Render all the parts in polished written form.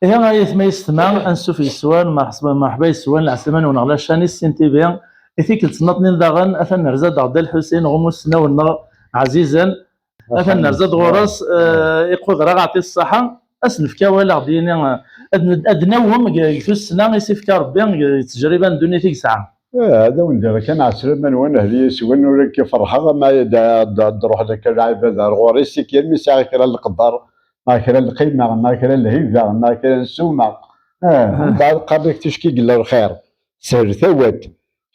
إيه ما يستمع أنسوف يسوان مرحبا يسوان العسلمان ونغلا شاني السنتي بيان إثيك التنطنين داغن أثن نرزاد عبد الحسين غموس ناونا عزيزا أثن نرزاد غورس يقول غرا عطي الصحة أسنفكا ولا غديني أدناوهم في السنة يسيفكا ربي تجربة دوني ثيك ساعة. هذا وندير كان عسر من وانا هلي سوين ولا كيفرحها ما تروح ذاك اللاعب هذا غوريسي كي مساعي كرا القدر ما كرا القيمة ما كرا الهيبة ما كرا السومة بعد قبلك تشكي قال الخير سهر ثوات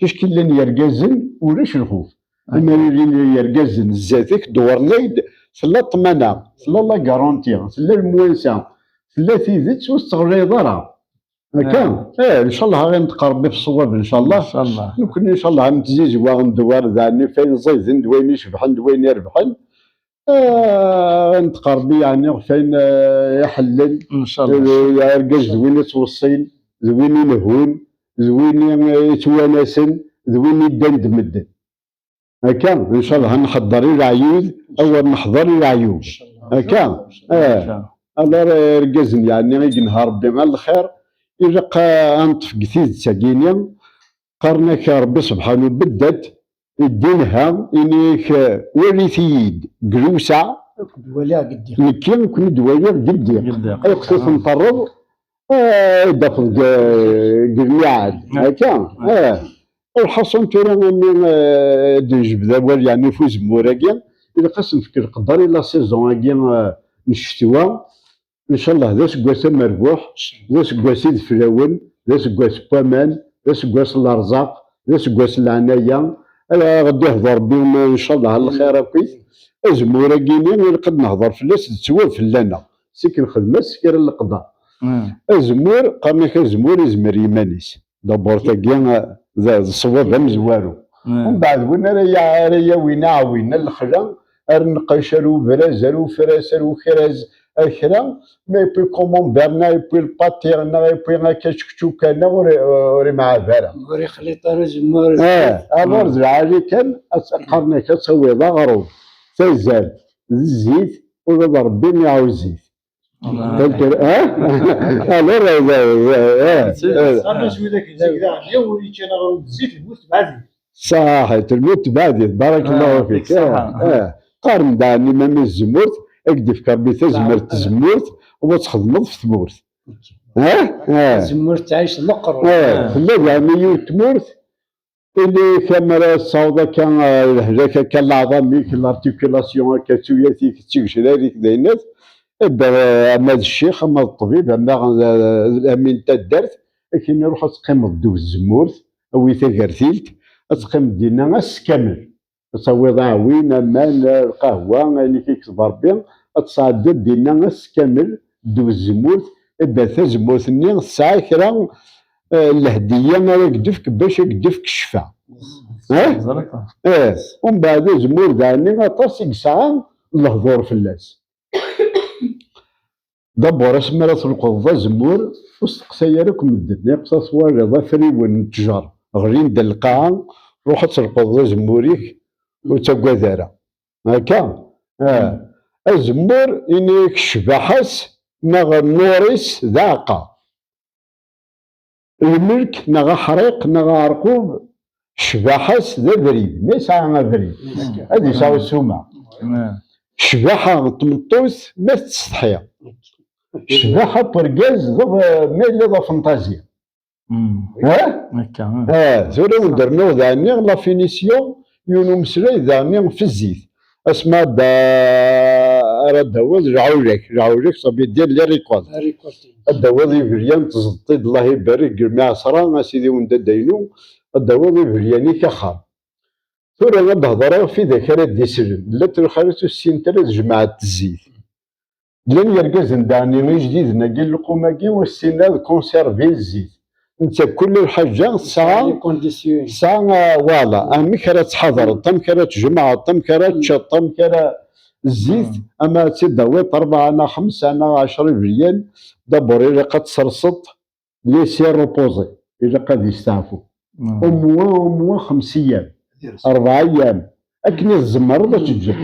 تشكي لين يرقزن ولاش الخوف اما اللي يرقزن زاتك دور ليد سلا الطمانة سلا لا كارونتي سلا الموانسة سلا تيزيت واستغلي ضرا كان ان شاء الله غنتقرب بالصواب ان شاء الله. ان شاء الله ممكن ان شاء الله غنتزيج وغندوار ذاني فين زيدن دوين يشبحن دوين يربحن غنتقرب يعني فين يحلل ان شاء الله يرقج دوين يتوصين دوين ينهون دوين يتوانسن دوين يدان دمدن هكا ان شاء الله غنحضر العيود او نحضر العيود هكا الله يرقزن يعني ينهار ربي مع الخير إلا أنطفق ثيذ ساكينيا قرنك ربي سبحانه بدت الدينها إنيك وريثيد قلوسة نكين كن دواليا قدي أيقصص نطرد داخل قرميعاد هكا الحصن ترى من دنجب ذوال يعني فوز موراكيا إلا قسم فكر قدر إلا سيزون هاكيا نشتوى ان شاء الله ذا سكواس مربوح ذا سكواس الفلاون ذا سكواس بامان ذا سكواس الارزاق ذا سكواس العنايه غادي يهضر بهم ان شاء الله على الخير هاكي ازمورا كيني قد نهضر فلاس تسوى فلانا سيك نخدم سكر القضاء ازمور قرنك ازمور يزمر يمانيس دابور تاكيا ذا الصواب مزوارو ومن بعد وين رايا وين عاوينا الخلا ارنقشرو برازرو فراسرو خراز أخرى ما يبي كومون برنا يبي الباتيرنا يبي كاشكتوكانا وري مع فارا وري خليطة زمور أمور زعالي كان قرنك تسوي ضغرو تزال الزيت ولا ربي ما يعاود زيت تذكر صار شوي ذاك ذاك يولي كان غير الزيت يموت بعدين صح تموت بعدين بارك الله فيك قارن داني ما الزمورت اكدي في كربيته زمرت زمورت وتخدمض في ثمورت زمورت تعيش النقر لا يعني يتمورت اللي كاميرا الصودا كان هذاك كان العظامي كان لارتيكولاسيون كاتوياتي كتشراري كداينات اما الشيخ اما الطبيب اما الامين تاع الدرت كاين يروح تقيم الدو الزمورت او تاكرتيلت تقيم دينا اس كامل تصوي ضاوين امان القهوه اللي كيكتب ربي تصادد دينا اس كامل دو الزمورت بث زمورت ني الساعه كرا الهديه ما كدفك باش كدفك الشفاء ومن بعد زمور داني غطاس يسعى الهضور في الناس دابا اسمها راس القضاء زمور وستقسايرك مدن يقصص ورا فريون التجار غرين د القاعه روح ترقض زموريك وتقادرة هكا الزمور إني كشبحس نغ نوريس ذاقة الملك نغ حريق نغ عرقوب شبحس ذا بريد ما يسعى بريد هذه يساوي السومة شبحة تمطوس ما تستحيا شبحة برقاز ما اللي ذا فانتازيا سوري ندرنو ذاني لا فينيسيون يونو مسلاي ذاني في الزيت اسمها الدواء رعاولك صبي دير لي ريكولت الدواء يبريان تزطي الله يبارك مع عصرا سيدي وندا داينو الدواء يبرياني كخام ثورة نهضر في ذاكرة ديسلن لا ترخلت السين ثلاث جماعة الزيت لن يركز داني جديد نقل القماقي والسين هذا كونسيرفي الزيت انت كل الحاجه ساعه فوالا امك راه تحضر طمك راه تجمع طمك راه تشط طمك راه الزيت اما تدوي 4 انا 5 انا 10 ريال دابور الا قد تسرسط لي سير روبوزي الا قد يستعفوا او 5 ايام 4 ايام اكني الزمر باش تجي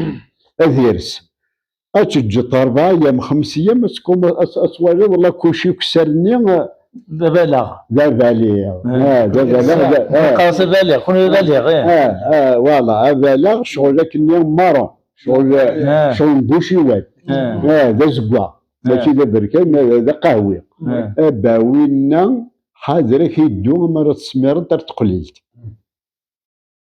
اذيرس اتجت 4 ايام 5 ايام اسكم اسوالي والله كلشي كسرني بالغ دابا عليه دابا قاص بالغ كون بالغ فوالا بالغ شغل كني مارون شغل بوشيوات هذا زكوا ماشي ذا بركان هذا قهوي باوينا حاضرك يدو مرة تسميرت تقليلت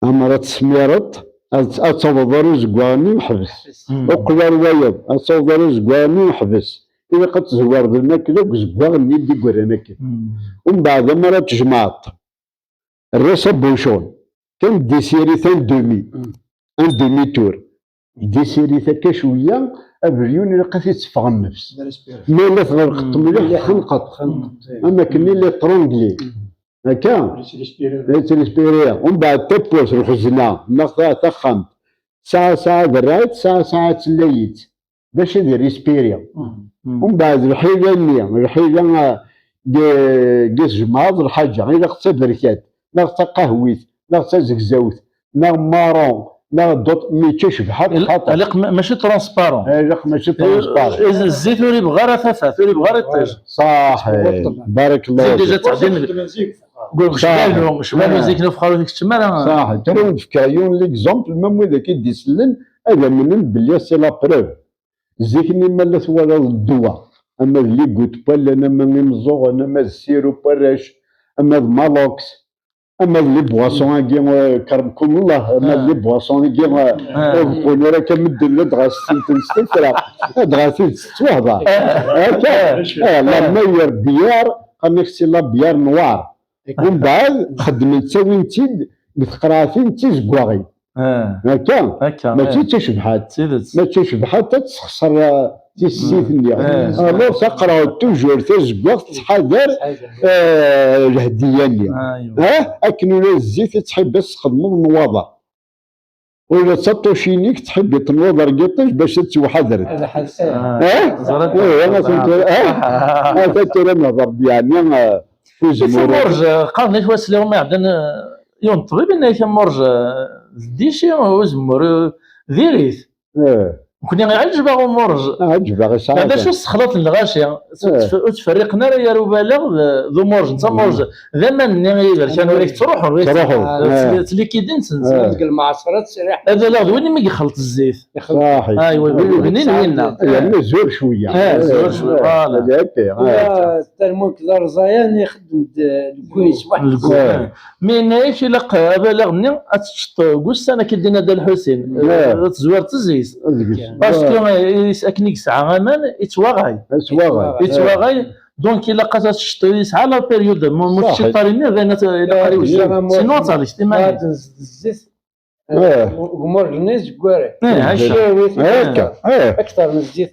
مرة تسميرت اتصوضرو زكواني وحبس وقلال ويض اتصوضرو زكواني وحبس إذا قد تزوار ذا الماكلة وزكوا ندي قرانا كده ومن بعد مرة تجمعت الرسا بوشون كان دي سيري ثان دومي تور دي سيري ثاكا شوية ابريون اللي لقى يتصفغ النفس ما لا تغرقت مليح خنقط اما كني اللي طرونجلي هكا تريسبيريا ومن بعد تبوس الخزنة ناخذها تخمت ساعة درايت ساعة تليت باش يدير ريسبيريا ومن بعد الحيلة قيس جماض الحاجة غير ناخذها بركات ناخذها قهويت ناخذها زكزاوت ناخذ مارون لا دوت ميتش بحال خاطر علق ماشي ترونسبارون علق ماشي ترونسبارون الزيت اللي بغى راه ثاثات اللي بغى يطيش صح بارك الله فيك ديجا تعدين قول شباب زيك نفخروا ديك التماره صح ترى نفكريون ليكزومبل ميم اذا كي ديسلن هذا من بلي سي لا بروف زيكني مالت ولا الدواء اما اللي قلت بل انا ما مزوغ انا ما السيرو باراش اما مالوكس اما اللي بواسون كي كرمكم الله اما اللي بواسون كي قولوا راه كمدن دغا ستة دغا ستوهضه هكا لا مير بيار قال سي لا بيار نوار ومن بعد خدمت وين بتقراثين تيزكواغي هكا ماشي تشبحات ما تشبحات تخسر تيسيثني الو تقراو توجور تزكواغ تحضر الهديه اكن الزيت تحب بس تخدمو النواضه ولا تسطوشينيك تحب تنوض رقيطش باش توحضر هذا حس انا كنت هذا كلام نظر يعني مرج قال لك واش اليوم عندنا يوم الطبيب انه كان مرج ديشي وزمر ذيريث كنا غنعالج باغو مرج باغي صح هذا شو استخلط الغاشيه تفرقنا يا بالغ ذو مرج انت مرج ذا من غير كانوا ريك تروحوا اللي كيدين ديك المعصرات سريح هذا لا وين ما يخلط الزيت صحيح ايوا منين يعني زور شويه زور شويه فوالا التلمون كذا رزايان يخدم كويس واحد من ايش لقى بلغني اتشط قص انا كدين هذا الحسين تزوار تزيز باسكو يسكنيك ساعه غمان يتواغاي دونك الا قات تشطي ساعه لا بيريود مش طاريني الا قريب سينو صالح تما الزيت غمر الناس كواري هكا اكثر من الزيت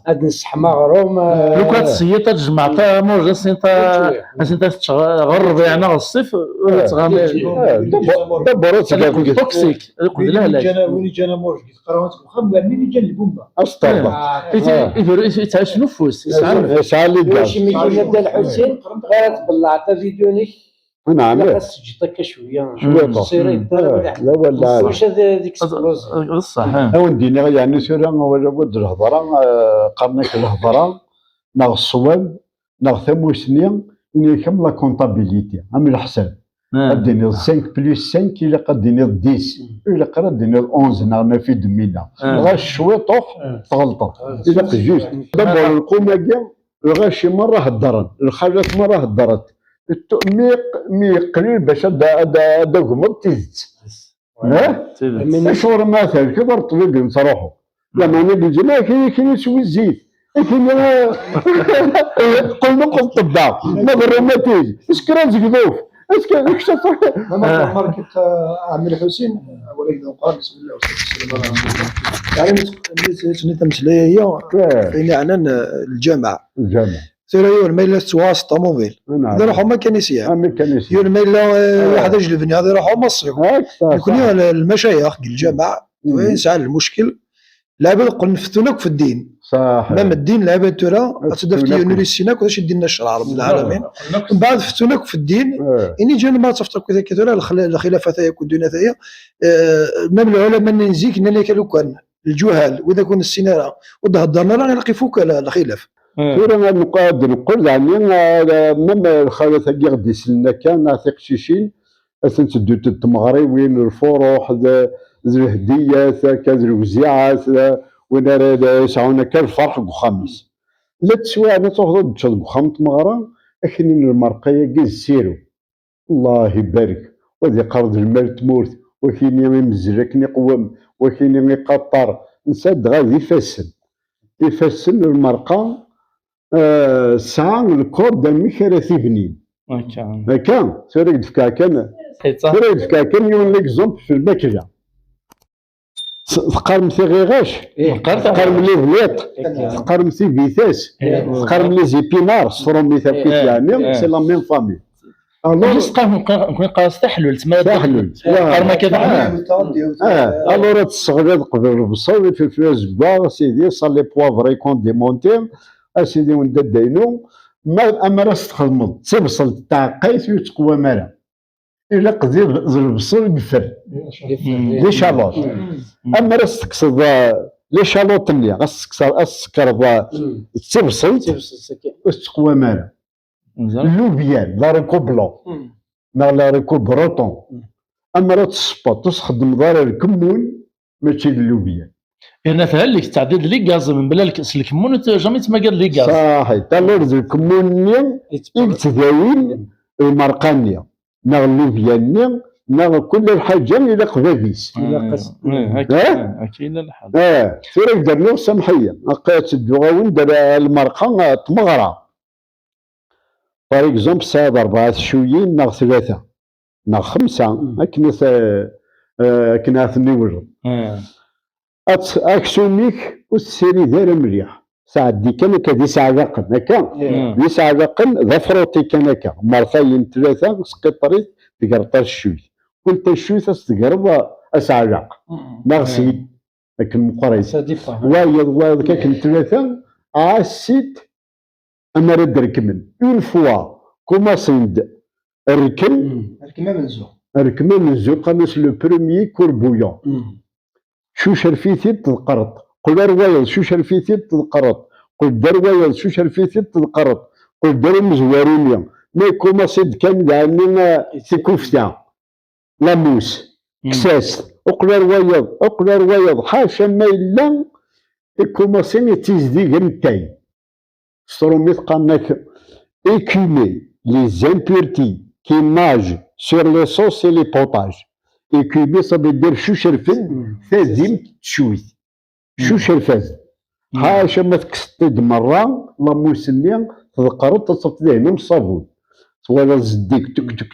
هاد السحمه غروم لو كانت السيطه تجمعتها موجه سينتا تغرب يعني الصيف تغامر دابا توكسيك لا لا وين جانا موج قراوات خم منين جا البومبا اسطر يتعاش نفوس يسعى لي واش ملي نبدا الحسين غير طلعت فيديوني نعم بس جيتك شويه شويه لا ولا واش هذيك صح وندينا يعني سيرا ولا بد الهضره قرنك الهضره ناغ الصواب ناغ ثموسنيا اني كم لا كونطابيليتي عم الحساب ديني 5 بلس 5 الا قد ديني 10 الا قرا ديني 11 ناغنا في دمينا غا شويه طوح تغلطه الا جوست دابا القومه كاع غا شي مره هضرن الخرجات مره هضرت مي قليل باش هذا قمر تيزت من شهور مثلا كبر الطبيب نصروحو لما انا بالجماعه كاين يسوي الزيت قلنا قل الطباخ ما بالروماتيز اش كرا زقذوف اش كان يكشف انا ماركت عامل حسين وليد وقال بسم الله والصلاه والسلام يعني تمثيليه هي فين عنان الجامعه ثريون ما إلا تواصل طوموبيل هذا راحوا ميكانيسيان يون ما إلا واحد يجلبني هذا راحوا مصري يكون المشايخ الجامعة وين سأل المشكل لعبة قل نفتونك في الدين صح مام الدين لعبة ترى تدفتي يونيفرسيتيناك وش يدينا الشرع رب العالمين من بعد فتونك في الدين إني جانا ما تفتك كذا كذا الخلافة ثايا كدونا ثايا مام العلماء نزيك نليك لو كان الجهال واذا كون السيناره وهضرنا راه نلقي فوق الخلاف. انا نقول يعني ميم الخالة تاعي غادي يسلنا كان نعطي قشيشين تدو التمغريوين الفروح الهديات كاز الوزيعات وين يسعونا كان الفرح وخامس لا تسوى انا تاخذ تشد خام تمغرا اكن المرقيه كي سيرو الله يبارك وهذه قرض المال تموت وكاين يمزل كني قوم وكاين يقطر نساد غادي يفسن المرقه ساعة الكود دامي راه تيبنين هكا سيرك دفكا كان يون ليكزومبل في الماكله تقارن في غيغاش تقارن لي فليط تقارن في فيتاس تقارن لي زيبينار سترومي ثابت يعني سي لا ميم فامي الوغ نكون قاص تحلل تما تحلل قارما كذا الوغ تستغرب قبل البصل في الفلاس كبار سيدي صالي بوافر يكون ديمونتي اسيدي وندا داينو اما راه تخدمض تبصل تاع قيس وتقوى مالا الا قدير البصل يفر لي شالوط اما راه تقصد لي شالوط اللي غتسكر تبصل وتقوى مالا اللوبيان لا ريكو بلون لا ريكو بروطون اما راه تسبط تخدم دار الكمون ماشي اللوبيان انا فهلك تعديد لي غاز من بلا الكمون جامي تما قال لي غاز صحيح تا لورز الكمون يتداوين المرقانية نا اللوبيان نا كل الحاجة إلى قبابيس هكا كاين الحال سيرك درنا سمحية لقيت الدواوين دار المرقة تمغرة باغ اكزومبل صاد 4 شويين نا 3 نا 5 كنا ثني وجد اكسونيك والسيري دايره مليح ساعة دي كان كدي ساعة لاقن هكا دي ساعة لاقن ذا فروتي كان هكا مرتين 3 سقطريت تقرطا الشوي كنت الشوي تقرب ساعة لاق مغسيل لكن مقريس وايض كاكن 3 عاسيت اما رد ركمن اون فوا كوماسيند ركمه منزوق ناس لو بروميي كوربويون شو شرفيتي تنقرط قل روايض شو شرفيتي تنقرط قل دار وايض شو شرفيتي تنقرط قل دار مزوارينيا مي كوماسيد كان دعني تكوفتا لاموس كساس اقل روايض حاشا ما الا كوماسيني تيزدي غنتاي ستروميت قالناك écumer les impuretés qui nagent sur les sauces et les potages. Écumer ça veut dire شوشرفن ثازم تشوي شوشرفاز حاشا ما تكسطيد مرة لاموسني تذكرت تصفت لهنا الصابون ولا زديك تك تك تك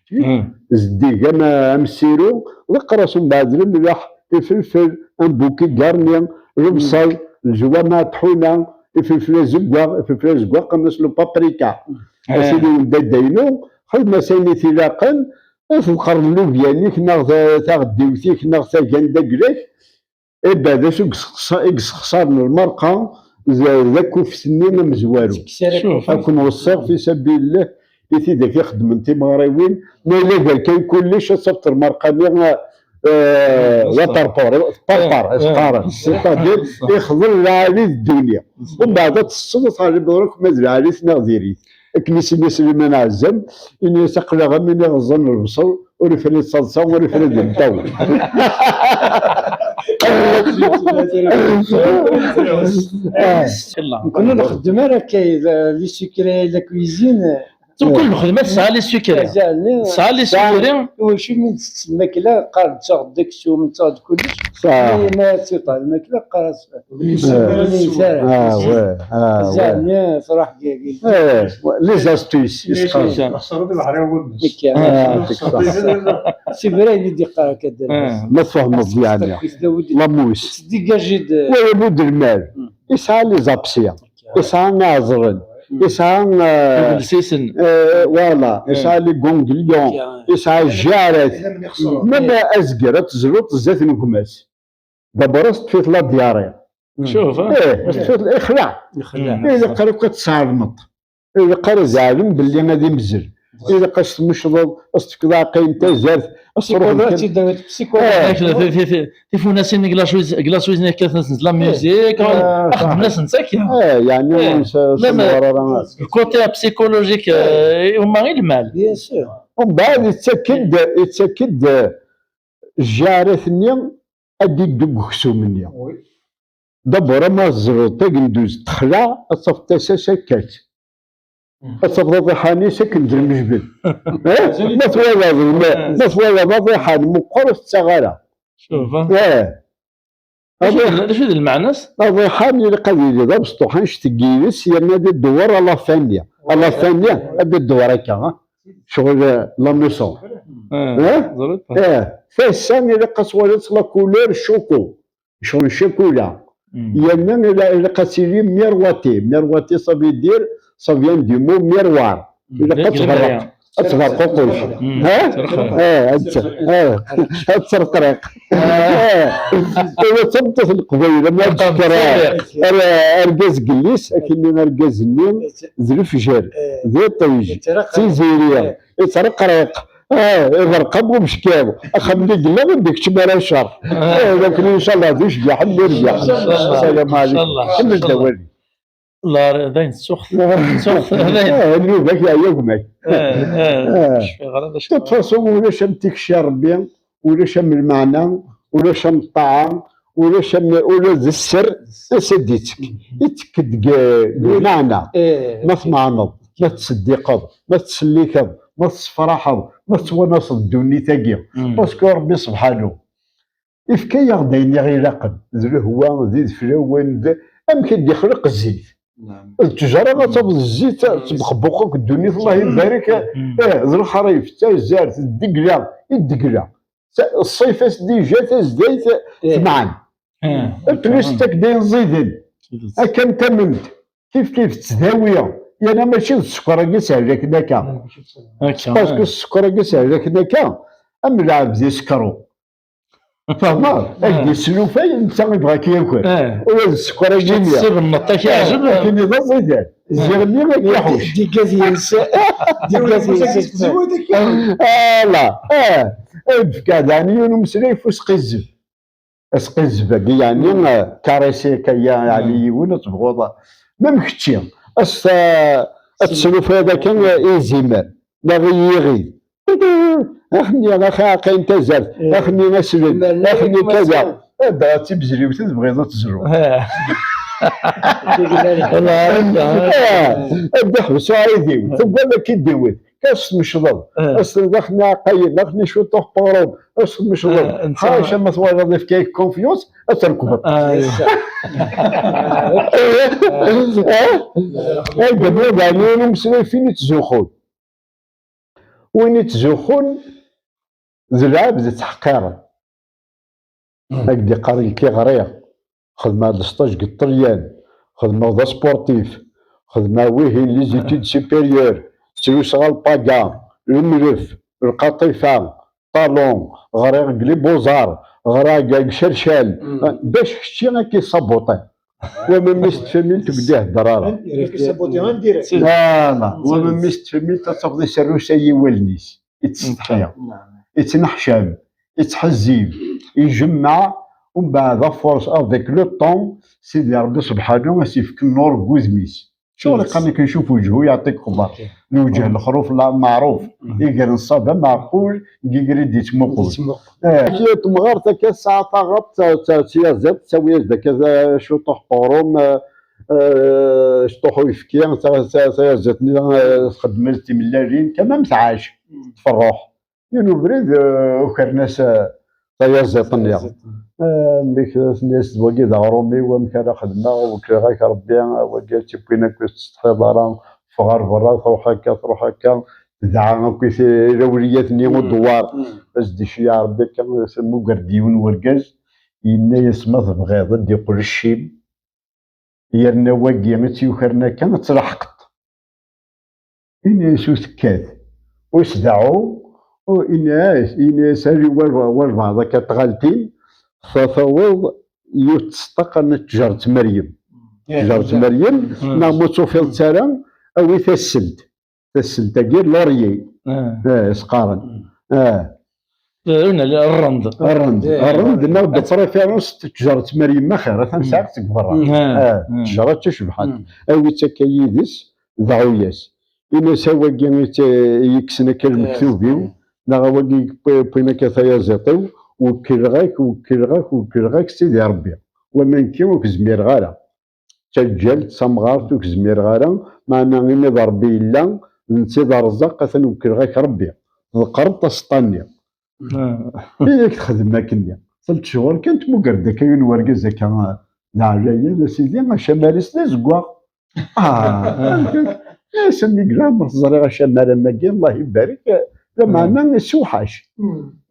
تك زديك انا مسيرو ذكرت من بعد الملح الفلفل ان بوكي كارنيا البصل الجوانه طحونه الفلفل زقوا قمص له بابريكا اسيدي وندا داينو خدمه سيني تلاقن تذكر اللوبياني كنا تاغديوتي كنا تاكندا كلاك بعدا شو خسار المرقه ذاك في سنين مزوارو شوف اكون وصاغ في سبيل الله يتي داك يخدم انت مغربيين ما الا قال كاين كلش صفت المرقه وطربور اسقار سيتادير يخضر عليه الدنيا ومن بعد تصل طالب دورك مازال عليه نغديري كنيسي سليمان عزام اني سقلا غمني غزن البصل ورفري الصلصه ورفري الدو كنا نخدم راه كاين لي سكري لا كويزين كل خدمات ساعة لي سكري ساعة لي سكري وشي من الماكله قال تاخذ داك الشو من تاخذ كلش ما تسيطر الماكله قال زعما فرح لي زاستيس سي فري اللي ديقا كدير ما تفهم مزيان لاموس ديجاجي ويبود المال يسعى لي زابسيا يسعى ناظرن يسعى السيسن فوالا يسعى لي كونغليون يسعى الجارات ماما ازقر تزلط زات نكماس دابا راست فيت لا دياري شوف فيت الاخلاع اذا قالوا كتسعى المط اذا قال زعلم باللي غادي مزل إلا قاس تمشض أستكضا قيم تزارت بسيكولوجي داوت بسيكولوجي في فوناسين كلاسويز كاثنس لا ميوزيك اخذ الناس نساكيا يعني الكوتي بسيكولوجيك هما غير المال بيان سور. ومن بعد يتأكد الجارثني أدي الدق خسومني دبر ما الزروطة ندوز تخلع أصفت سكات أصفت ضحاني سكن در المجبل ما ثوالى ضحاني مقرص تغالى شوف هذا شو المعنى؟ ضحاني القليل ذا بسطوحان شتقيلس ينادي الدور على الثانية هذا الدور هكا شغل لا ميسون فالسان إلا قصولت لا كولور شوكو شغل الشوكولا يمن إلا قاسيلي ميرواتي صافي يدير صافيان دي مو ميروار إلا قتغرق قوقوش تسرقرق إلا تبطث القبيلة ما تذكرها أرقاز قليس أكني أرقاز النيم ذي الفجر ذي الطويج تيزيريا يترقرق يغرقب ومشكاو اخملي قلا ما نديكش مالا شر لكن ان شاء الله ذوش يرجع السلام عليكم كمل الدوالي الله داين سخ نوبك يا يومك تفاصيل ولا شمتك شربي ولا شم المعنى ولا شم الطعام ولا ذي السر سديتك يتكد بمعنى ما تمعنض ما تصدقض ما تسليكض ما تفرحض ما تونس الدنيا تاقي باسكو ربي سبحانه إفكايا غدايني غير لاقد ذو هو زيد فلاوان أمكن يخلق الزيت التجارة غتاخذ الزيت تبخبوقك الدنيا الله يبارك ذو الخريف تا الزارت الدقلة الصيف ديجا تزدايت ثمعن البلوس تاك داين زيدن هكا انت كيف تزداوية يعني ماشي السكر كاس عليك داكا باسكو السكر كاس عليك داكا أم لعب زي سكرو فهمت أجدي السلوفاي أنت يبغاك ياكل ولا السكر يجيني تصيب النطة كيعجب لكن إذا زيدان زيرني ما كيحوش ديكازيس لا بكاداني ونمسلي فوس قزف اسقز باقي يعني كاريسي كيا يعني وين تبغوضا ما مكتشي السلوف هذا كان يزيمر لا غيغي اخني انا خاقي انت زرت اخني نسلم اخني كذا هذا تبزري وتبغي تزرو هذا حبسوا عايديو ثم لك يديوت كاس مشضل اصل دخلنا قيد دخلنا شو طوح بارون اصل مشضل حاجه ما توالد في كيك كونفيونس اتركب دابا بعدين مسوي فين يتزوخون وين يتزوخون زلعب زي تحقير هكدي قاري كي غريق خدمة هاد السطاج قطريان خدمة دا سبورتيف خدمة ويهي لي زيتود سوبيريور سلوس غالباكا الملف القطيفة طالون غريق قلي بوزار غريق شرشال باش شتي كيصابوطي ومن مستفهمين تبدا الدرارة كيصابوطي غير ديريكت لا ومن مستفهمين تاخذ سروسه يولنيس يتستحيا يتنحشم يتحزب يجمع ومن بعد فورس افيك لو طون سيدي ربي سبحانه يسيفك النور كوزميس شغل قال كنشوف وجهه يعطيك خبر الوجه الخروف لا معروف يقرا الصبا معقول يقرا ديت مقول كي تمغار تاك الساعه طاغط تيازات تساوي كذا شو طوح قروم شطوحو يفكي تيازاتني خدمت ملالين كما متعاش تفرح ينو بريد وكر ناس تيازاتني ديك الناس واقي ضغرومي ومكان خدمه وكراك ربي وقال تبينا كتستحي ضرام فغار برا تروح هكا تدعى كي روليات نيم الدوار باش دي شي ربي كان يسمو قرديون ورقاز ينا يسمى بغيض يقول الشيب يرنا واقي ما تيوكرنا كان تلحقت إني يسو سكات ويصدعو وإنا سالي والبعض كتغالتين ففوض يتستقن تجارة مريم تجارة مريم نعمو توفيل ترى أو يتسلد تسلتاكي لوريي سقارن هنا الرند الرند ناود بريفيرونس تجرة مريم ما خير تنساك تكبر تجرة تشبحات اوي تكايدس ضعوياس إنا سوا كي يكسنا كالمكتوبين نغاوكي بينا كثايا زيطيو وكلغاك سيدي ربي ومن كي وكزمير غالا تجل تسمغار وكزمير غالا معنا غير ضربي إلا نتي رزق أثن وكلغاك ربي القرب تسطاني إياك تخدم هاكني ثلاث شهور كانت مقردة كاين ورقة كان دعجاية لا سيدي غاشا مارس لازقوا يا سمي قرام الزريغة شمالة ماكي الله يبارك معنا السوحاش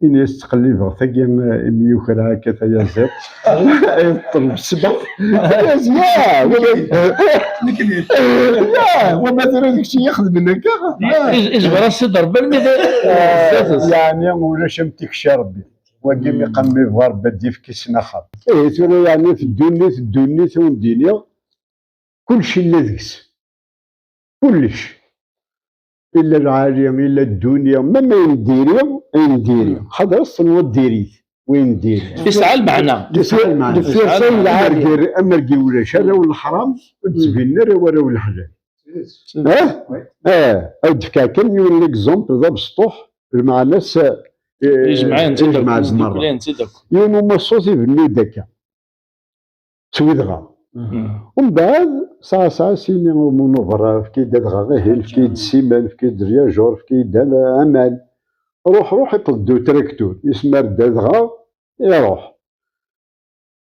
إن يستقلب ثقي ميوخر هكا ثيا زيت يطلب السبع يا زياد لا ومثلا داك الشيء ياخذ منك اجبر الصدر بالمثل يعني ولا شمتك شربي وقيم يقمي فوار بدي في كيس نخر ايه تقول يعني في الدنيا والدنيا كل شيء لذكس كلش إلا العالم إلا الدنيا ما ينديري هذا أصلا هو الديريت وين ديري يسعى المعنى دفير العالم أمرقي ولا شر ولا حرام تبين ولا الحلال أو دفكاكن يقول لك زومبل ذا بسطوح المعنى يجمعين يجمع الزمر يونو مصوصي بنو دكا تويدغا ومن بعد ساعة سيني منوفرة في كيد غاغيهل في كيد سيمان في كيد رياجور في كيد أمان روح يطدو تراكتور يسمى ردادغا يروح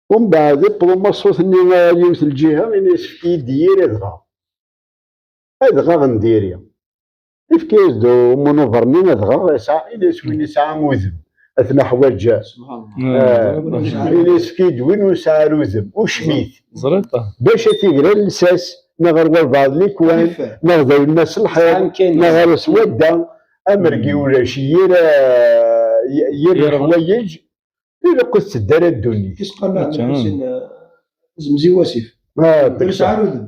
ومن بعد يطلو مصوص يوث الجهة ينس في كيد دير ادغا ادغا غنديري في كيد دو منوفرنين ادغا ينس وين يسعى موذب أثناء حوايج ينس في كيد وين يسعى روذب وشميت زريطة باش تيقرا الساس نغير بعض الكوان نغير الناس الحيط نغير سودا امرقي ولا شي ير حوايج إلا قلت الدار الدنيا كيس قال زمزي واسف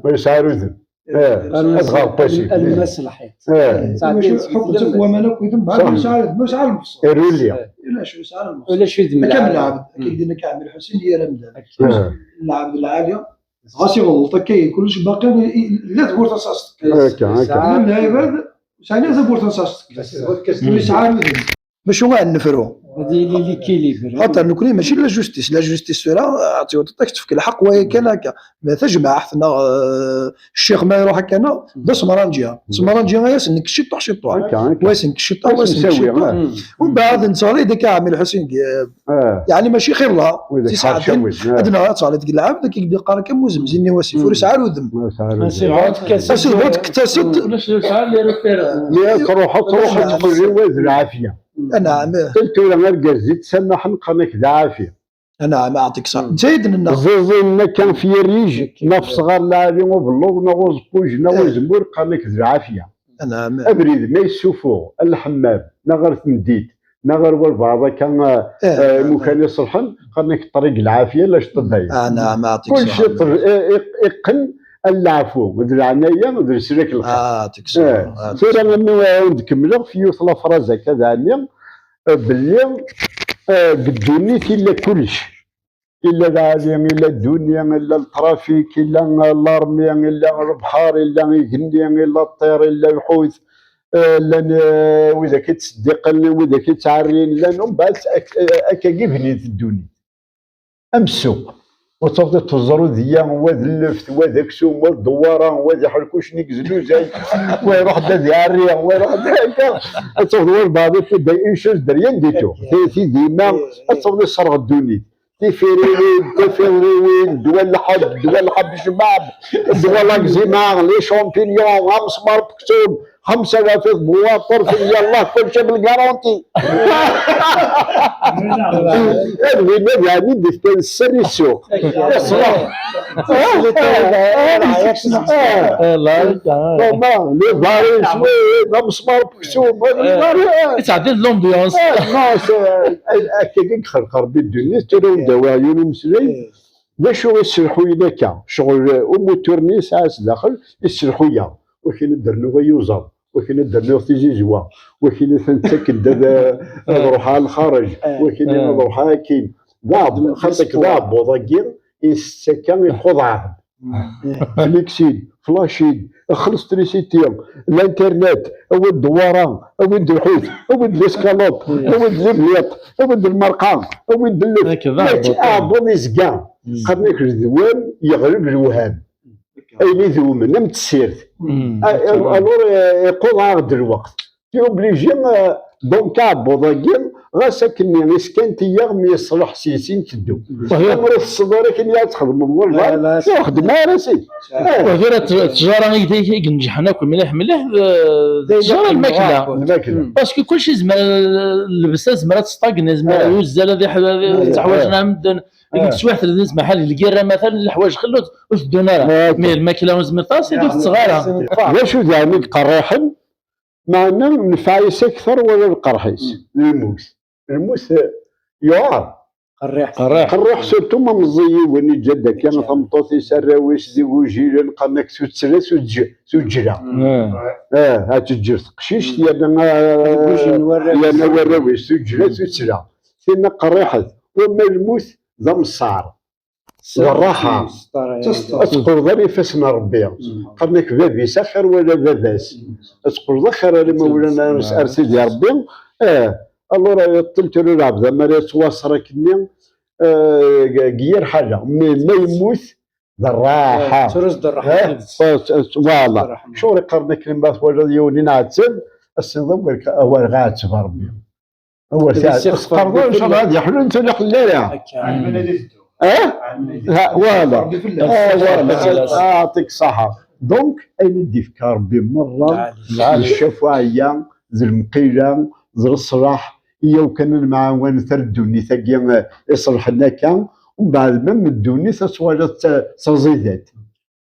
ويسعى رذم أصغر باسيف الماس الحيط حكم تقوى مالك ويدم بعد مش عارف الروليا لا شو يسعى ولا شو يدم كامل العبد كيدير كامل حسين هي رمضان العبد العالية غاسي غلطة كاين كلش باقي لا تقول تصاصتك هكا من عباد ثاني تقول تصاصتك مش عارف باش هو نفرو هذه اللي كيليبر خاطر نكوني ماشي لا جوستيس ولا عطيو تكتف الحق وهي كان هكا ما تجمع حنا الشيخ ما يروح هكا انا دا سمرانجي ياسنك شطح واسنك شطح ومن بعد نصلي ديك عامل حسين يعني ماشي خير الله سي ساعتين ادنا صالي تقول العبد كي يبدا يقرا كم زمزيني واسف ورس عارو ذم سيغوت كتاسد ولا شي شحال اللي ريفير لا تروح تقول واد العافيه نعم قلت له غير زيد سمح نقنك عافيه نعم اعطيك صح زايد لنا زوزنا كان في الريج نفس غير لاعبين وبلوغ نغوز بوج نغوز زمور قنك عافيه نعم ابريد ما يسوفو الحمام نغير تمديد نغير والبعض كان مكان يصلحن قنك طريق العافيه لاش تضيع نعم اعطيك كل شيء يقن العفو مدير العنايه مدير سلك الخير اعطيك صح سير انه نكملوا في يوصل فرازه كذا عني باللي بدوني الا كلش الا العالم الا الدنيا الا الترافيك الا الارمي الا البحر الا يغني الا الطير الا الحوت الا واذا كتصدقني واذا كتعرين لا من بعد هكا كيفني في الدنيا امسوق وتفضل تزرو ذيا وذا اللفت وذا كسوم وذا الدواره وذا حركوش نيكزلو زي ويروح دا ذياريا ويروح دا هكا تفضل بعض ايشوز دريان ديتو في ديما تفضل صرغ الدنيا تفيروين دول الحب شباب دول الزمار لي شامبينيون مسمار بكتوب 5000 بواطر في الله كل شيء بالجارونتي يعني كان السر السوق لا لي باريس وي مسمار بكتوب تعديل لومبيونس هكا نخرقر بالدنيا ترى دوايون ومسلي باش يسرحوا لك شغل امو تورني ساعه داخل يسرحوا يا وكاين الدرنوغ يوزر وكنا درنا تيجي جوا وكنا تنتسكن نروحها للخارج وكنا نروحها كاين ضاب خاطك ضاب بوضاكين يستكان يخوض عقد فليكسيد فلاشيد خلص تريسيتي الانترنت اود الدواره اود الحوت اود الاسكالوب اود البليط اود المرقام اود بوني زكا قرنيك الذوان يغلب الوهاب اي ذوم لم تسيرت الور يقول عقد الوقت يوبليجي دونك بوضاكين غاساكني اسكانتيا يصلح سيسين تدو امر الصدر كنيا تخدم لا خدم راسي وغير التجاره ينجحنا كل مليح التجاره الماكله باسكو كلشي زعما اللبسه زعما تستاغني زعما يوزال هذه تحوايجنا مدن قلت واحد زعما بحال الكيره مثلا الحوايج خلوت وشدونا مي الماكله زعما طاسي دوك صغاره واش يعني قريحا معنا نفايس اكثر ولا القرحيس الموس يعار قريح سورتو ما مزيوني جدا كان ثمطوطي سراويش زيوجي قالك سوتسلاس وتجرا هاتجر قشيش يانا وراويش سوتجرا سوتسلا فينا قريحه وما الموس ذا مصار والراحه تقول ذا فاسنا ربي قالك بابي سخر ولا باباس تقول ذخر لما مولانا ارسل يا ربي الور طلت له العبد ما يتواصل كني غير حاجه ما يموت بالراحه ترز بالراحه فوالا شوري قرن كلمات ولا يوني نعتب السنظم اول غاتب ربي اول قرن ان شاء الله هذه حلو انت اللي حلالها فوالا يعطيك الصحه دونك اين يديك ربي مره الشفاعيه ذي المقيله ذي الصلاح هي وكان المعاون ثردوني ثقيا يصلح لنا كان ومن بعد ما مدوني تصوالت تصيدات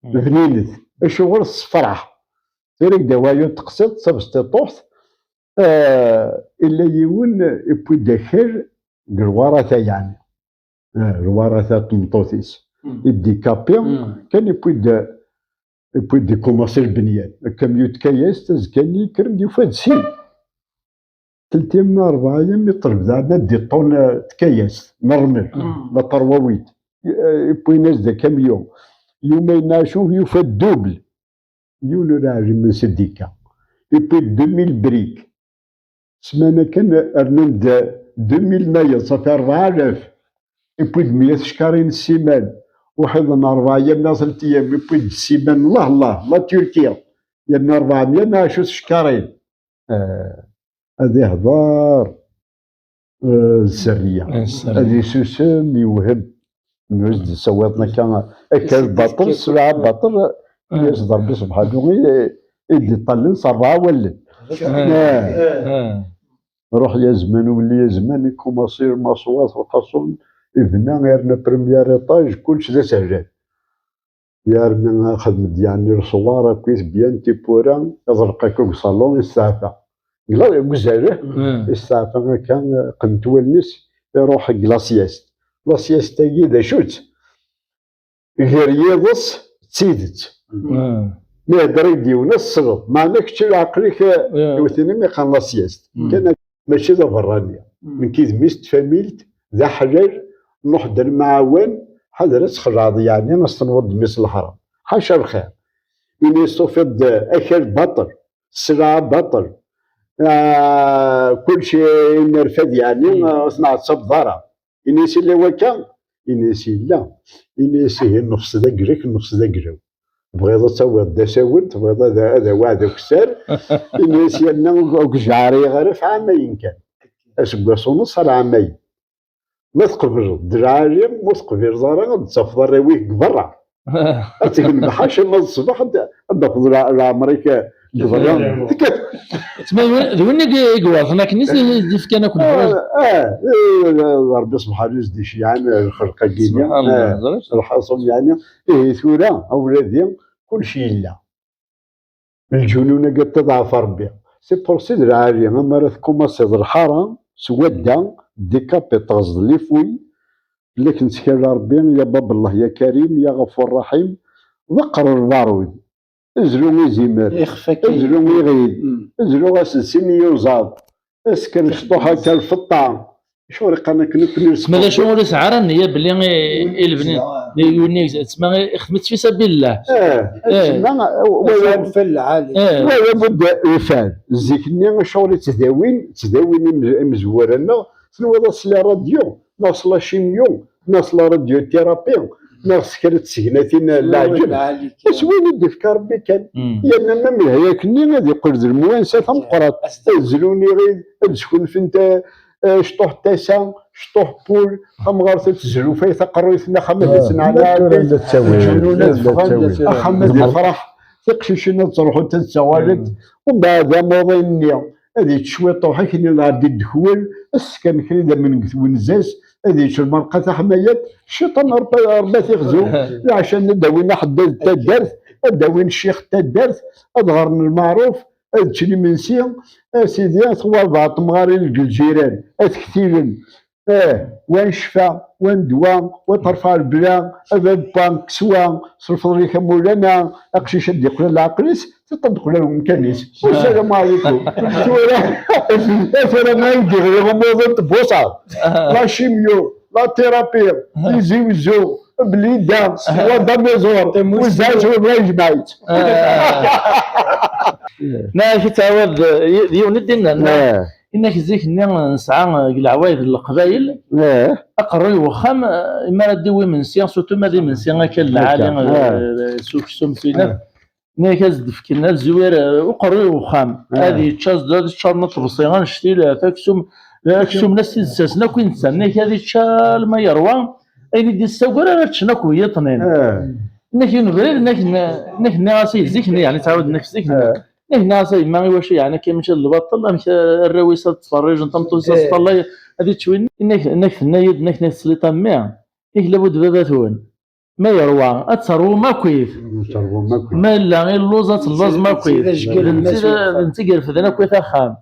بنينت الشغل الصفرح تريك دوايو تقصد صبست طوحت الا يون يبوي داخل الورثه يعني الورثه تمطوطيس يدي كابي كان يبوي دي كوماسي البنيان كم يتكيس تزكاني كرم يفاد سين 3 من 4 ايام يطلب زعما دي طون تكيس نرمل لا طرواويت يبوي ناس ذا كم يوم يومين نشوف يفاد دوبل يولو راجل من سديكا يبوي 2000 بريك سمانه كان ارنند 2000 مايا صافي 4000 يبوي 100 شكارين السيمان وحضنا 4 ايام ناس 3 ايام يبوي السيمان الله لا تركيا يعني 400 ناشوف شكارين هذه هضار السريه هذه سوسم يوهب نوزد سواتنا كان اكل بطل سرعه بطل يصدر بسبحانه يدي طلن صرعه ولد روح يا زمان ولي يا زمان كوماسير مصوات وقصون ابنا غيرنا بريمير ايطاج كلشي ذا سهجان يا خدمت يعني الصواره كويس بيان تيبورا يضرق كوك صالون الساعه لا مزاله الساعه كان قنت والنس يروح كلاسياست لاسياست تاعي شوت غير يضص تسيدت ما دريدي ونصل ما عندكش عقلك يوثني ما كان لاسياست كان ماشي ذا برانيا من كيز ميست فاميلت ذا حجر نحضر معاون حضرت خراض يعني نستنوض مثل الحرام حاشا الخير من يستفيد اكل بطل سلعه بطل كل شيء نرفد يعني صنع صبضره ينسي اللي وكان ينسي لا ينسي النص ذا قريك النص ذا قرو بغيض تسوي الدساون تبغيض هذا وعد كسر ينسي انه جاري غير في عامين كان اسبوع ونص على عامين ما تقبل دراجم ما تقبل زارا تصفر ريويك برا تقول ما حاش ما الصباح تاخذ الامريكا قبرا تما ذوني قواض هناك نيس ديف كان كل ربي سبحانه يزدي شي يعني الخلقه كينيا الحاصل يعني ثوره اولادي كل شيء لا الجنون قد تضعف ربي سي بور سي دراجي ما راه كوماسي الحرام سودا ديكابي تغزد لي فوي لكن سكر ربي يا باب الله يا كريم يا غفور رحيم ذكر البارود ازرو يزيمر يخفى ازرو يغيد ازرو اسنسين يوزاد اسكن شطوح هكا الفطة شو ريقنا كنو ماذا شنو اللي سعر النية بلي البنين يونيك تسمى خدمت في سبيل الله. تسمى فل عالي لابد يفعل الزيكني شغل تداوين مزورنا سلو صلا راديو ناصلا شيميو ناصلا راديو ثيرابي ناص كانت سكناتين العجل اش وين يدي في ربي كان لان ما من هياك ني غادي يقول الموانسه تمقرات زلوني غير تسكن فين شطوح تاسع شطوح بول خمغار تزلو فيه تقرويثنا خمد على خمد الفرح تقشيشنا تروحوا تتزوالد ومن بعد موضيني هذه شويه طوحه كاين اللي غادي الدخول السكن كريده من ونزاز هذه المرقه حمايات الشيطان ربا تيغزو عشان نداوينا حدا التدارث نداوين الشيخ التدارث اظهر من المعروف هادشي منسي سيدي ثوال بعض مغارين الجيران كثيرا وين شفا وين دوا وترفع البلا هذا بانك سوا صرف لك مولانا اقشيش يقول العقليس تطبق لهم كنيس والسلام عليكم السلام عليكم غير موضوع بوصه لا شيميو لا ثيرابي يزيوزو بليدا ودا ميزور وزاج ولا جمعيت ناشي تعاود يوني ديالنا انك زيك نسعى العوايد القبايل اقري وخام اما ديوي من سيان سوتو ما دي من سيان كان العالم سوق سمسينا نيكاز دفكنا الزوير وقري وخام هذه تشاز داد تشارنا تبصي غنشتي لا تاكسوم ناس تساسنا كوين تسنيك هذه تشال ما يروى اين دي السوق راه تشناك وهي طنين انك نبريد انك ناسي زيك يعني تعاود نفسك ناسي ما واش يعني كيمشي للبطل انك الرويسه تفرج انت مطوسه طلع هذه تشوين انك نايد انك نسليطه ما لابد باباتون ما يروى اتسرو ما كويف ما لا غير لوزات الباز ما كويف انت قرف ذنا كويف خام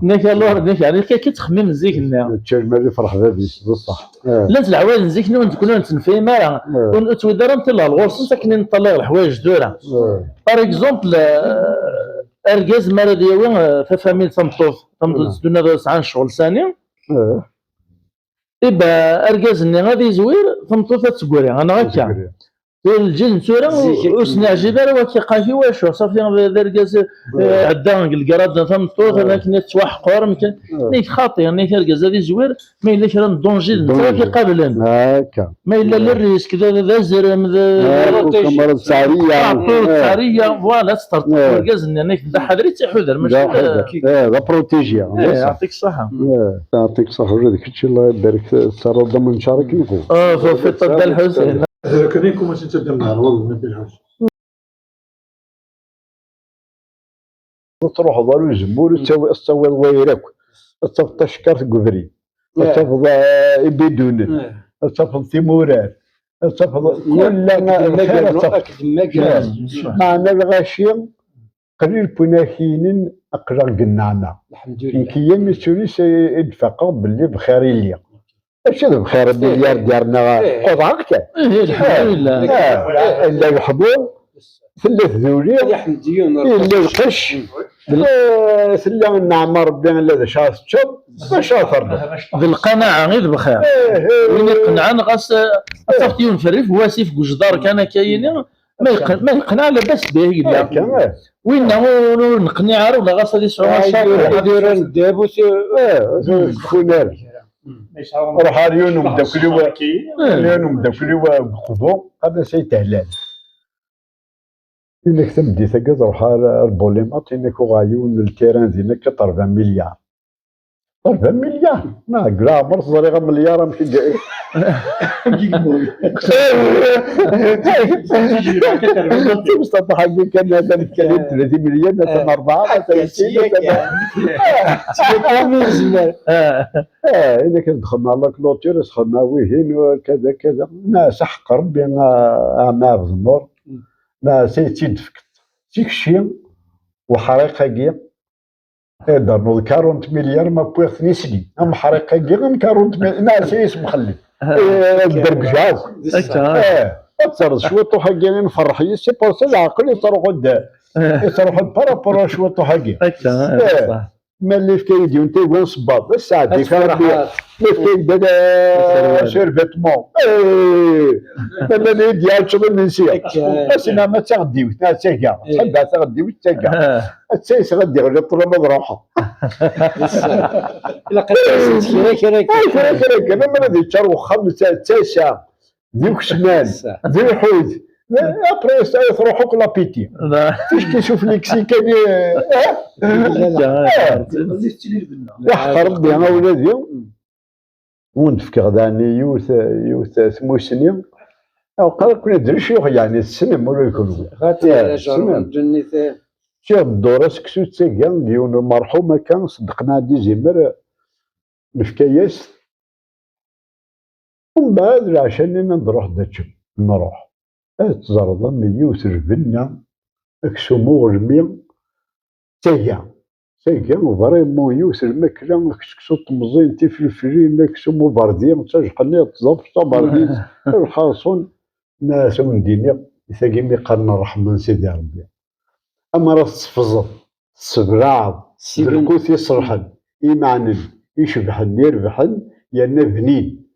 نك الله نك يعني كي تخمم زيك لنا تشرمر يفرح بابيس بصح لا العوائل نزيك نون تكونوا تنفي ما ونتودر نطلع الغرس ساكنين نطلع الحوايج دوره بار اكزومبل ارجاز مالا ديالو في فاميل تمطوف دنا ساعه شغل ثاني إبا أرجازني غادي زوير تمطوفة تقولي أنا هكا الجن سورة وسنا عجيبة وكيقاشي واشو صافي أرجاز عدا القراد تمطوف لكن تواحقور يمكن نيك خاطي نيك أرجاز هادي زوير ما إلا كرا دونجي نتا كيقابلن هكا ما إلا للريسك ذا زرم ذا التعرية فوالا ستارت أرجازني نيك ذا حذري تحذر ماشي ذا بروتيجيا يعطيك الصحة يعطيك الصحة هذاك الشيء الله يبارك السر ضمن مشارك نكون في طب الحسين كريكم ماشي تدمنا والله نبي الحاج تروح ضروري زبور تسوي الويرك تسوي تشكر قبري تسوي بدون تسوي تيمورات تسوي كل معنا الغاشيم قليل بناخين اقرا قنانا الحمد لله كي مسؤولي يدفقوا باللي بخير ليا اش هذا بخير المليار ديالنا قطع هكا الحمد لله الا الحضور ثلاث ذولي الا القش ثلا النعمر بين الذي شاف تشوب ما شاطر بالقناعه غير بخير وين يقنعنا غاس صافتيون في الريف واسيف جدار كان كاين ما يقنع لاباس به لا وين نقنع ولا غاس هذه صعوبه يدير الدابوس كونال روح اليوم مدفلوا اليوم مدفلوا بخضو هذا شيء تهلال انك تبدي تقدر روح البوليمات انك غايون التيران ديالك 4 مليار 4 مليار ما كلامر صغيره مليار ماشي جاي مصطفى حقي كان هذا نتكلم 30 مليون مثلا 4 اذا دخلنا على كلوتير دخلنا وين وكذا كذا ناس حق ربي اعمال الزمر ناس تيدفكت تيكشي وحريقه كي دارنا 40 مليار ما بوغ نسلي ام حريقه كي 40 مليار ناس اسم مخلي الدربجاز تصرف شويه طوحاكي نفرح سي بور سا العقل يطرق يروح بارابور شويه طوحاكي هكا صح. ملي في كايدي وانت يقول صباط بس عادي فرحات كاين بدا سيرفيتمون ملي ديال شغل نسيا بس انا ما تغديو تاكا تحب تغديو تاكا تسيس غدي غير طلب روحه الا قلت كذا انا ما غادي تشرو خمسه تسعه ديك شمال ذي الحوت ابري يروحوك لابيتي فاش كيشوف المكسيكاني يحق ربي انا ولادي ونفك غداني يوث سموسني او قال كنا ندير شيوخ يعني السنم ولا يكونوا غاتي على جرم الجنيتين شي الدورة سكسو تساقا ديون المرحومة كان صدقنا دي زمر نفكاياس ومن بعد عشان نروح داتشم نروح تزرد من يوث جبنا اكسومو غرمي تاقا وفريمون يوث الماكلة كسكسو طمزين تيفلفلين اكسومو باردين تاجقني تزرف تباردين الحاصون ناس ونديني ثاقي ميقارن الرحمن سيدي ربي اما راه تصفزر الصبراع الكوث يصرحن يمعنن يشبحن يربحن يانا بنين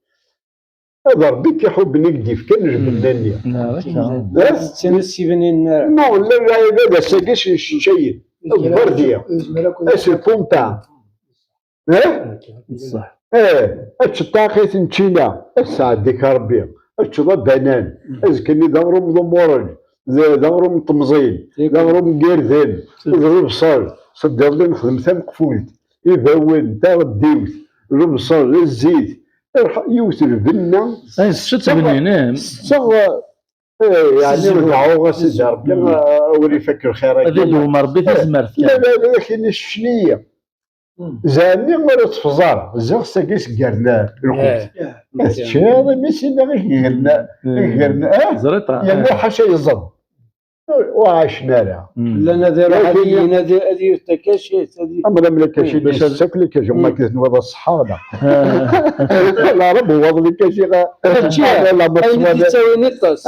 هذا ربي كيحب نكديف كان جبنانيا تنسي بنين نو لا هذا ساكاش شيء البرديه اش البومبا صح. اتشطاقي تنشينا السعديك ربي اتشطا بنان ازكني دغرم ضمورج دغرم طمزين دغرم قردان البصل صدر لي نخدم ثم قفولت يباون تا الديوت البصل الزيت يوث البنه شت بنينين يعني رجعوا سيدي ربي ولي فكر خير هذا هما ربي تزمرت لا لكن الشنيه زاني ولا تفزار زغ ساكيس قرنا الخبز هذا ماشي غيرنا زريطة يعني حاشا يزن وعشنا لها لنا دار هذه التكاشي هذه اما لما كاشي باش تاكل كاجي ما كنوض الصحه لا رب وض لي كاشي لا ما تسويني طاس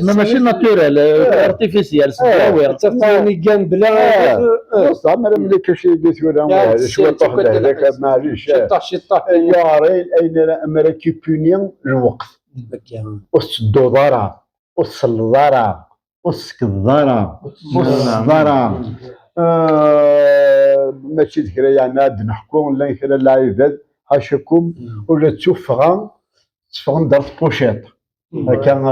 ماشي ناتورال ارتيفيسيال سباوي تفاني جنب لا بصح اما لما كاشي قلت ولا شويه طاح هذاك معليش شطح يا ريل اين امر كيبوني الوقت والدوداره والصلداره والسكذاره والصداره ماشي ذكرى يعني عاد نحكوا ولا كذا العباد حاشاكم ولا تفغى درت بوشيط كان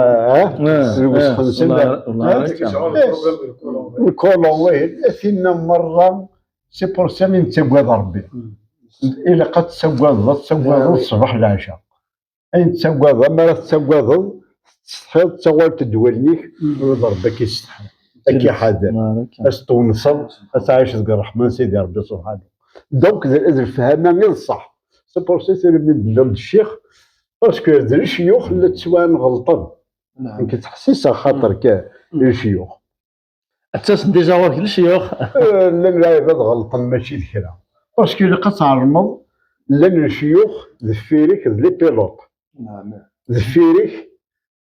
الكولون وين فينا مره سي بور سا من تسواد ربي الا قد تسواد الصباح العشاء اين تسواد ما تسواد تستحيل تصور تدولنيك وضربك يستحي اكي حاضر استونصر تعيش تلقى الرحمن سيدي ربي سبحانه دونك الفهمه غير صح سي بور سي سير من الشيخ باسكو ذا الشيوخ اللي تسوان غلطان يمكن تحسيسها خاطر كا الشيوخ اساس ديجا واك الشيوخ لا غلطان ماشي ذكرى باسكو اللي قتعرمض لان الشيوخ ذفيريك لي بيلوت ذفيريك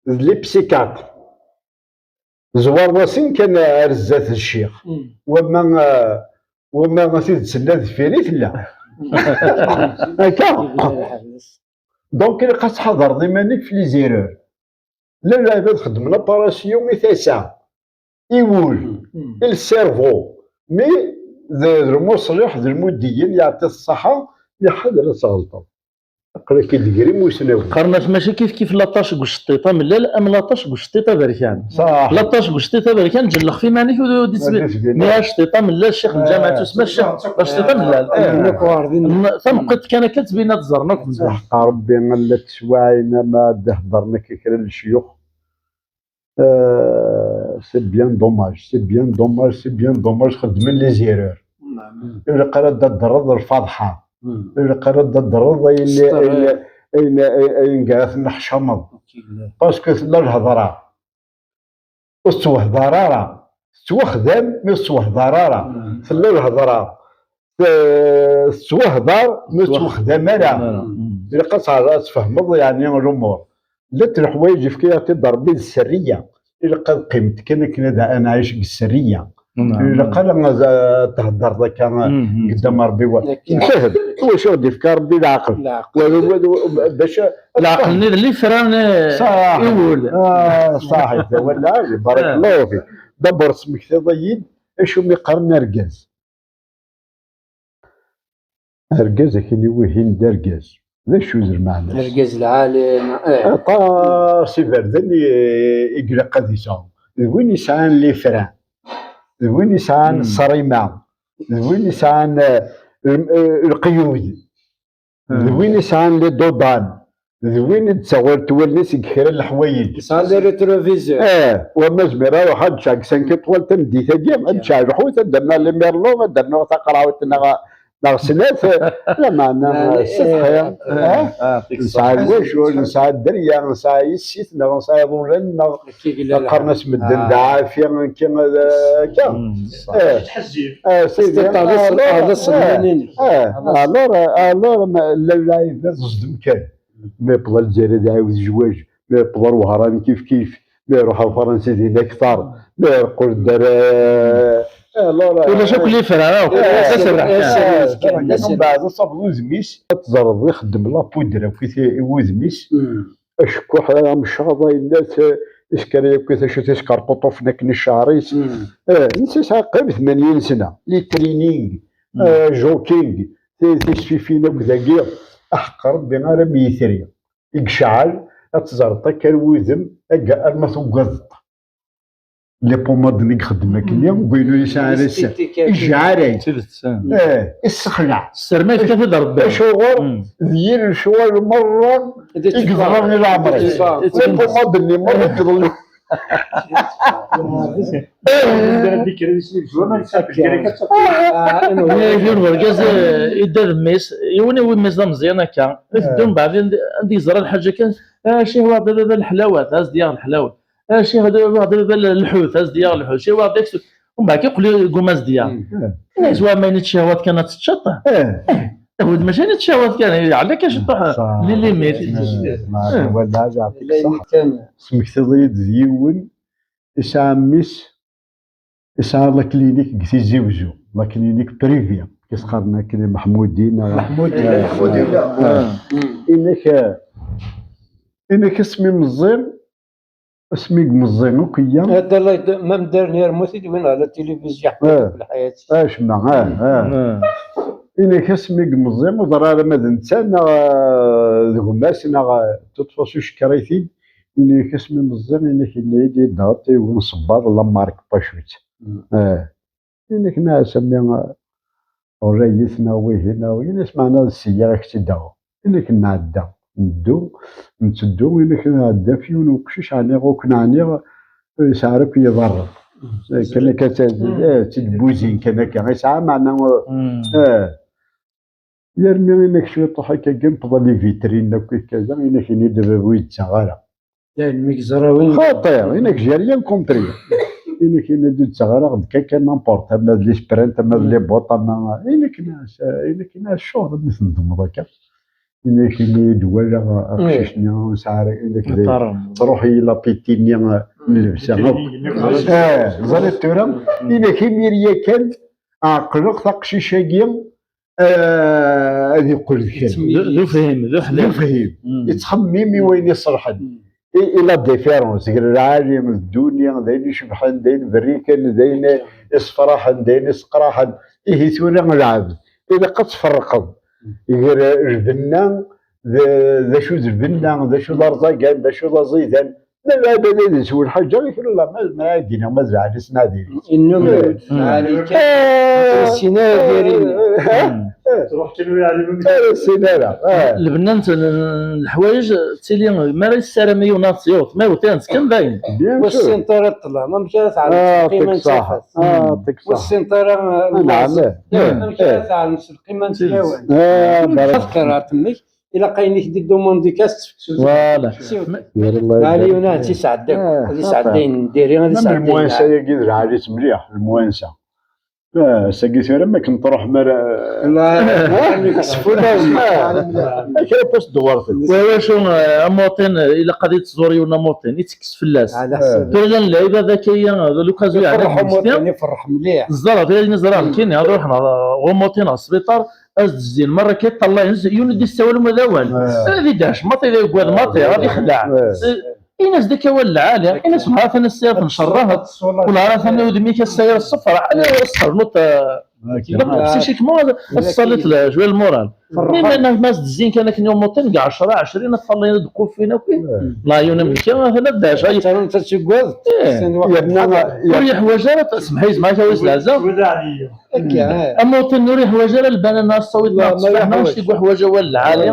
لي بسيكاتر زوار واسين كان رزات الشيخ وما غادي تسنى ذفيريت لا هكا دونك اللي قتحضر ضمانك في لي زيرور لا عباد خدمنا باراسيون تاسع يقول السيرفو مي المصلح المدين يعطي الصحه يحضر غلطه قال كي ديري موسناوي قرنات ماشي كيف لاطاش قشطيطه من لا لاطاش قشطيطه بركان صح لاطاش قشطيطه بركان جلخ في مانيك مي شطيطه من لا الشيخ الجامعه تسمى الشيخ شطيطه من لا ثم قلت كان كتبينا تزرناك حق ربي ما تسواعينا ما هضرنا كيكرا للشيوخ سي بيان دوماج خدمن لي زيرور اللي قرا الدرض الفاضحه اللي قرا الدرض اين قاعد نحشمض باسكو لا الهضره وستوهضراره ستوخدم مي ستوهضراره لا الهضره ستوهضر مي ستوخدم لا اللي قصها تفهمض يعني الامور لا الحوايج فيها تضرب السريه الا قد قيمت كنا انا عايش بالسريه الا قال تهضر ذاك قدام ربي سهل واش غادي في ربي العقل باش العقل اللي فران يقول صحيح ولا بارك الله فيك دبر اسمك تضيد اشو ميقرن ارجاز كاين وهين درجاز ذا شو زر معنا رجز العالم سي بردن يقرا قديسه وين يسعان لي فران وين يسعان الصريمه وين يسعان القيود وين يسعان لي دودان وين تصور تولي سكر الحوايج يسعان لي ريتروفيزور وما زميرا واحد شاك 5 طوال تمدي تديم نشا الحوت درنا لي ميرلو درنا تقراوتنا نغسلات لا معنا الصحيح نساعد واش نساعد الدريه نساعد السيت نساعد الرن قرنس مدن دعافيه كيما كان تحزير سيدي هذا الصنانين الور لا يصدم كان ما يبغى الجيران يعاود الزواج ما يبغى وهران كيف ما يروح فرنسا دينا كثار ما يقول دار ولا شوك اللي فرا من بعد صافي وزميس تزرد يخدم لا بودره كي وزميس اشكو حنا مشاضه الناس اسكري كيفاش تسكرططو في ناك الشهريس نسيت قريب 80 سنه لي ترينينغ جوكينغ تيسفي فينا وذاكيا احقر بنا راه ميثري يقشعل تزرط كالوزم اكا المثوقظ لي بوماد اللي خدمه كليا وقيلوا لي ساعه لسه اجعاري السخلع السرمات كيف ضرب شغل ديال شوال مره يقدرني العمري لي بوماد اللي مره تضل يقولوا الغاز يدير ميس يوني وين ميس مزيانه كان تدوم بعدين عندي زرا الحاجه كان شي هو دابا الحلاوات هاز ديال الحلاوه شي هذا دابا الحوت هاز ديال الحوت شي واحد ومن بعد كيقول لي الكوماز ديال الناس ما الشهوات كانت تشطح ود ماشي الشهوات كان على كيشطح لي ليميت ولا كان سمك تضيد زيون يسعى ميس يسعى لا كلينيك كي زيوزو لا كلينيك بريفيا كيسقرنا كلي محمودين انك اسمي مزير اسمي مزير وكيا هذا الله ما مدارني رموتي وين على التلفزيون في الحياه اش معاه انك اسمي مزير وضرا ما انسان ذوماسنا تطفشوا شكريتي انك اسمي مزير انك اللي يجي ضغطي ونصبر لا مارك باشوت انك ناس سمينا وريثنا وهنا وين سمعنا السياره كتي داو انك نعدى نتدو انك نعدى فيون وكشش على غوك نعني يسعرك يضرب كان تدبوزين كان يسعى معنا يرمي انك شويه طوح هكا كنبض لي فيترين كذا انك دابا بويت صغيره لا المكزراوين خاطر انك جاريان كومبري انك ندير صغيره كان نامبورت اما لي سبرنت اما لي بوط اما انك ناس شهر مثل نضم هكا انك دوله قششني وسعر انك تروحي لا بيتيني نلبسها زالت تورا انك ميريا كان عقلك تقشيشاكيا هذه يقول لك ذو فهم ذو فهم يتخممي وين يصرحن إلا ديفيرونس العالم الدنيا ذين شبحان ذين بريكان ذين يصفراحن ذين يسقراحن إيه ثونا العبد إذا قد تفرقوا غير جبنا ذا شو جبنا ذا شو الأرزاقان ذا شو الزيدان لا بدا نسوي الحاجة يقول لا ما دينا ما زعل سنادي إنهم عليك السيناريو دايرين تروح تنوي على السيناريو البنات الحوايج تيلي ما راه السلامي وناطيوت ما وتانس كان باين والسنطرة طلع ما مشات على القيمة نتفاس والسنطرة نعم ما مشات على القيمة نتفاوان تذكر تمك إلا قاينيك دي دوموندي كاست فوالا علي وناتي سعدك هذه سعدين دايرين هذه سعدين الموانسة يقدر عادي مليح الموانسة ساقي ثورة ما كنت تروح لا يكسفونا كيف باش دورت واش موطن الا قضيت زوري ولا موطن يتكس فلاس على حسب تولي اللعيبه ذكيه لوكازيون يفرح موطن يعني يفرح مليح الزرع فين نزرع كاين هذا حنا هو موطن السبيطار از الزين مره كيطلع يولد يستوى ما داوال هذه داش ماطي يقعد ماطي غادي يخلع الناس ذاك هو العالي الناس عارف انا السير نشرهت ولا عارف انا ودميك السير الصفر على الصفر نوط سيشيكمون صلت له شويه المورال انا الناس الزين كان اليوم موطن كاع 10 20 طلعنا يدقوا فينا لا يونم مثلا داش انت تشقد نوري حوايجات اسمح لي ما جاوز لازم وداعيه الموطن نوري حوايجات البان الناس صويت ما ماشي يقول حوايج ولا عالي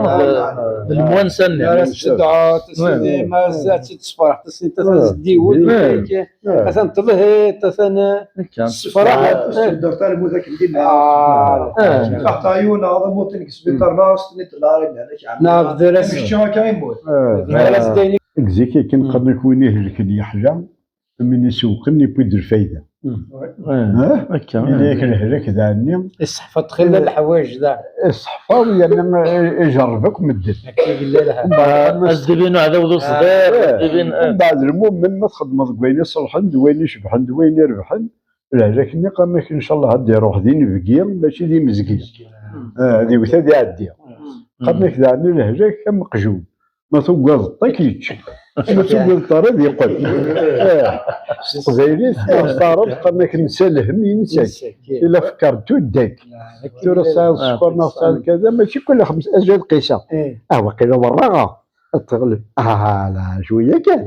الموانسه لا تشدعوا تسدي ما زادت تصفرح تسدي تسدي ولد مثلا طلعت مثلا الصفراح درت انا المذاكر ديالنا تحت عيون هذا موطن كسبيتر ناس نطلع عليك نعم درس مش كاين موت درس ديني كزيكي كنقدر نكون يهلك لي حاجه من يسوقني بيدير الفايده هكا ياك الهلك ذاني الصحفه تخلى الحوايج ذا الصحفه ويا يجربك مدد الزبين هذا وذو صغير الزبين بعد المهم ما تخدم وين يصلحن وين يشبحن وين يربحن لكن قالك ان شاء الله غادي يروح دين بقير ماشي دي مزقين هذه وثادي عديها قالك ذاني لهجه كمقجون ما توقف الطاكيتش ما توقف الطرد يقول الجزائري صارت قالك نسى الهم ينساك الا فكرتو داك ترى ساعه السكر ناقص كذا ماشي كل 5 اجل قيسه وقيله مره تغلب لا شويه كان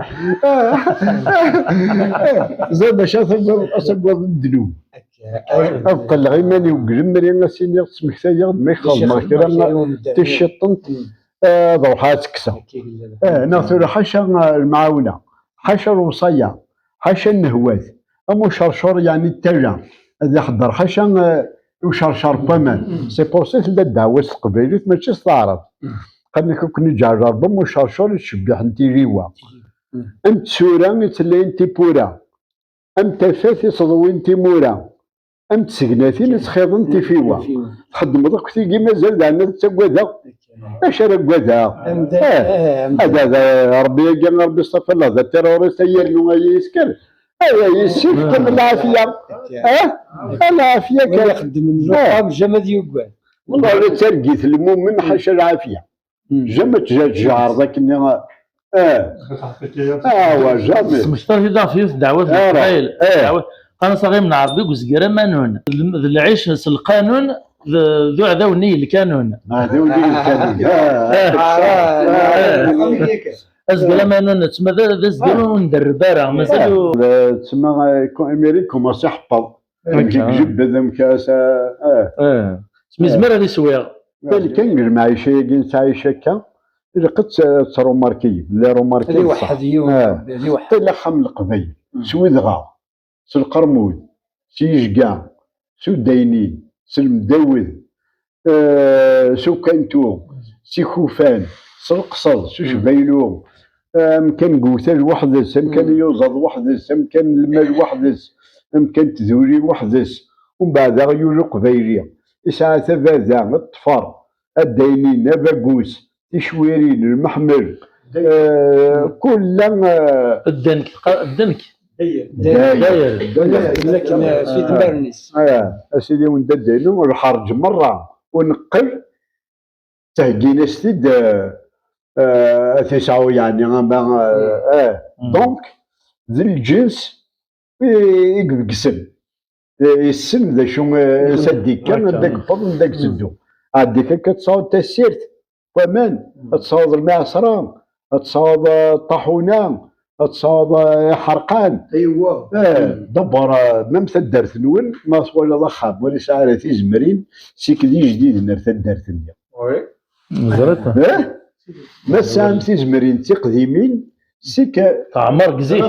زاد باش اصبر الدلو قال غير ماني وقلم مرينا سيني سمحتايا ما يخلص ما كرا تشطنت ضوحات كسا ناثر حاشا المعاونه حاشا الوصيه حاشا النهوات امو شرشور يعني التاجا هذا حضر حاشا وشرشر كمان سي بوسيت الدعوه القبيليه ماشي استعرض قد كون نجرب بمو شرشور تشبح انت ريوا انت سوره تلي انت بورا انت فاتي صدوي انت مورا انت سكناتي نتخيض انت فيوا تخدم ضك تيجي مازال عندنا تقودا اش راه قودا هذا ربي قال ربي صفى الله هذا التيروريست يرنو يسكر يسير كم العافيه العافيه كان يخدم النقاب جمد يقعد والله لا ترقيت المؤمن حاشا العافيه جمت جار ذاك اللي جامي سمحتر في ضافي في دعوه القبائل انا صغير من عربي وزكيرا مانون العيش القانون ذو عذاوني الكانون ذو الكانون ازكيرا مانون تسمى ذا زكيرا ندربارا مازالو تسمى اميريك كوماسي حفظ جيب هذا مكاس سمي زمر هذه سويغ كان المعيشه كي تعيش هكا الا قدت تروماركي لا روماركي هذه واحد يوم هذه واحد الا خم القبيل سويدغا سو القرمود سيجكا سو داينين سو المداود سو كانتو سي خوفان سو القصد سو شبايلو كان قوتال وحدس كان يوزض وحدس كان المال وحدس كان تذوري وحدس ومن بعد يولو قبايليه إسعى ثباذا الطفر الداينين باقوس تشويرين المحمر كل الدنك داير لكن في دمرنيس اسيدي وندا داينو والحرج مره ونقل تهجينا ستيد تسعو يعني دونك ذي الجنس يقسم السن ذا شو سديك كان داك فضل داك سدو عندك كتصاوب تسيرت ومان تصاوب المعصرة تصاوب الطاحونة تصاوب حرقان ايوا دبر ميم تدارت نون ما ولا ضخام ولا ساعه تيزمرين سيكدي جديد نار تدارت نيا وي مزرته ما سام تيزمرين تقديمين سيك تعمر قزيت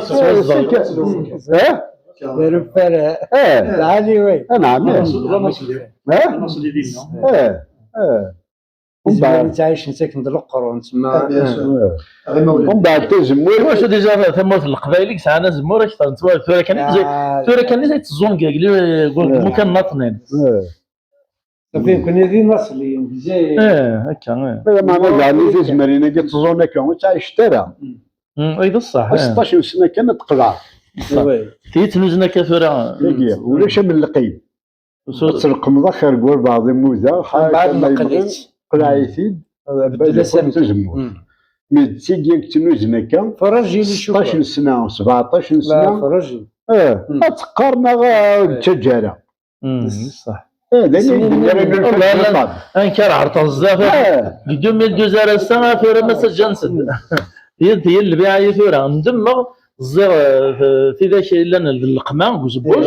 داروا فرع العالي وين انا عامل زمان تعيش ساكن القرون تما ومن بعد تزمور واش ديجا ثموت القبائل ساعنا زمور اكثر ثورة كان يتزون قول مو كان ناطنين فين كنا ذي مصري مزيان هكا ما يعني في زمرينا قد تزون كان تعيش ترى ايضا الصح 16 سنه كانت تقلع تيتنوزنا كثورة ولاش من القيم ترقم ذا قول بعض الموزة بعد ما قليت قلعيتيد بدل سنة تزمور مي تيجي تنوزنا كان فرجي 16 سنه 17 سنه فرجي تقارنا التجاره صح انكر عرض الزافه بدون من دوزار السنه في رمس جانسن هي اللي بيع ثوره ندمغ الزر في ذاك لنا القمام وزبوج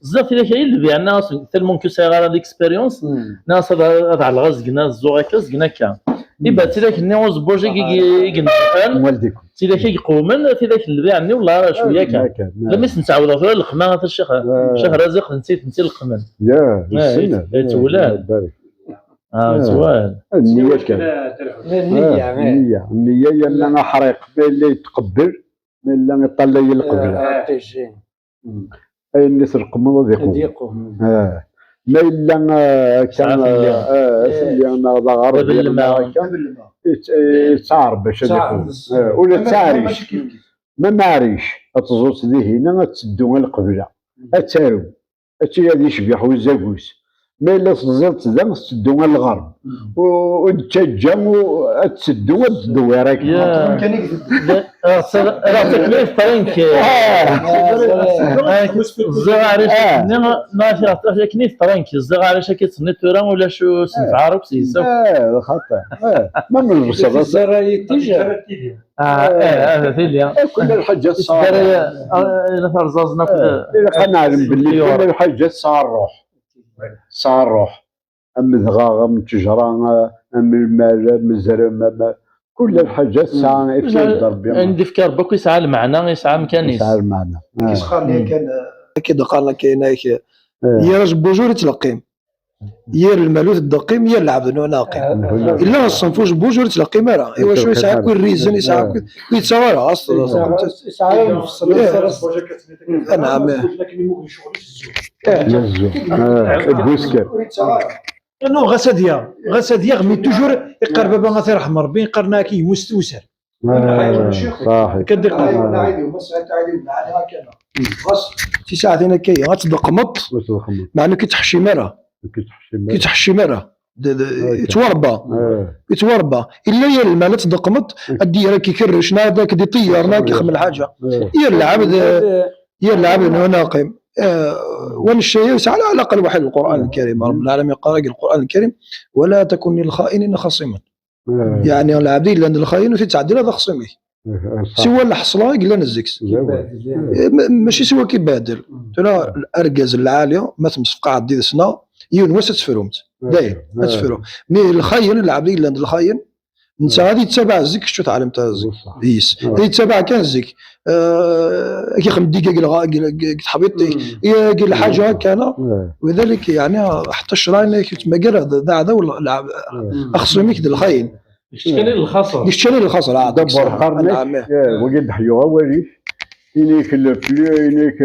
الزر في ذاك اللي بيع الناس تلمون كو صغار ديكسبيريونس ناس هذا على الغاز قنا الزوغاكس قنا كان يبقى تلاك النيو زبوج يقنعن والديكم تلاك يقومن في ذاك اللي بيع النيو والله شويه كان لما نتعاودوا في القمام هذا الشيخ رازق نسيت القمام يا السنه تولاد سؤال النية كان النية هي اللي انا حريق اللي يتقبل من اللي يطلع القبلة اي اللي ترقم ذيقو ما الا كان اللي انا غرب الماء كان يتعرب باش ولا تعريش ما معريش تزوت ذي هنا تسدو القبلة اتارو اتي هذه يشبح وزاكوس ما الا تزلت ذا تسدو الغرب وتجا وتسدو الدويره كان راسك فرنك الزغاريش ما في كنيف فرنك الزغاريش كيتصني تورا ولا شو سنفعارو بسيسو خاطر ما من البصره الزراير تيجا هذا فيليا كل الحاجات صار الا فرزازنا نعلم باللي كل الحاجات صار روح ام ذغاغه من تجران ام المال ام الزرم كل الحاجات ساعه افكار ضربي عندي فكر بكو يسعى المعنى يسعى مكانيس يسعى المعنى كيش قال لي كان كي قال لك كاين يا رجل بوجور تلقيم يا المالوث الدقيم يا العبد ناقم الا الصنفوش بوجور تلقيم راه ايوا شو يسعى كل ريزن يسعى كل يتصور اصلا يسعى مفصل نعم البوسكر نو غساديا مي توجور يقرب بابا غير احمر بين قرناكي مستوسر صحيح كدير في ساعه هنا كي غتصدق مط مع انه كيتحشي مره كيتحشي مره يتوربى الا يا المال تصدق مط الديره كيكرش ناداك دي طيرنا كيخمل حاجه يا العبد ناقم والشيء على الاقل واحد القران الكريم رب العالمين قال القران الكريم ولا تكن للخائنين خصيما يعني العبد لان الخائن تتعدل هذا خصيمي سوى الحصله قلنا الزكس ماشي سوى كيبادل ترى الارجاز العاليه ما تمسفق عدي سنه يونس تفرومت داير ما تفرو مي الخاين العبد لان الخاين انت غادي تتبع الزك شو تعلمت الزك يس يتبع كان الزك كي خم دقيقه حبيبتي يا قال حاجه كان وذلك يعني حتى الشراين كما قال هذا ولا اخصميك ذا الخاين يشتري الخصر دبر قرنك وقد حيوها وليش إنيك إنيك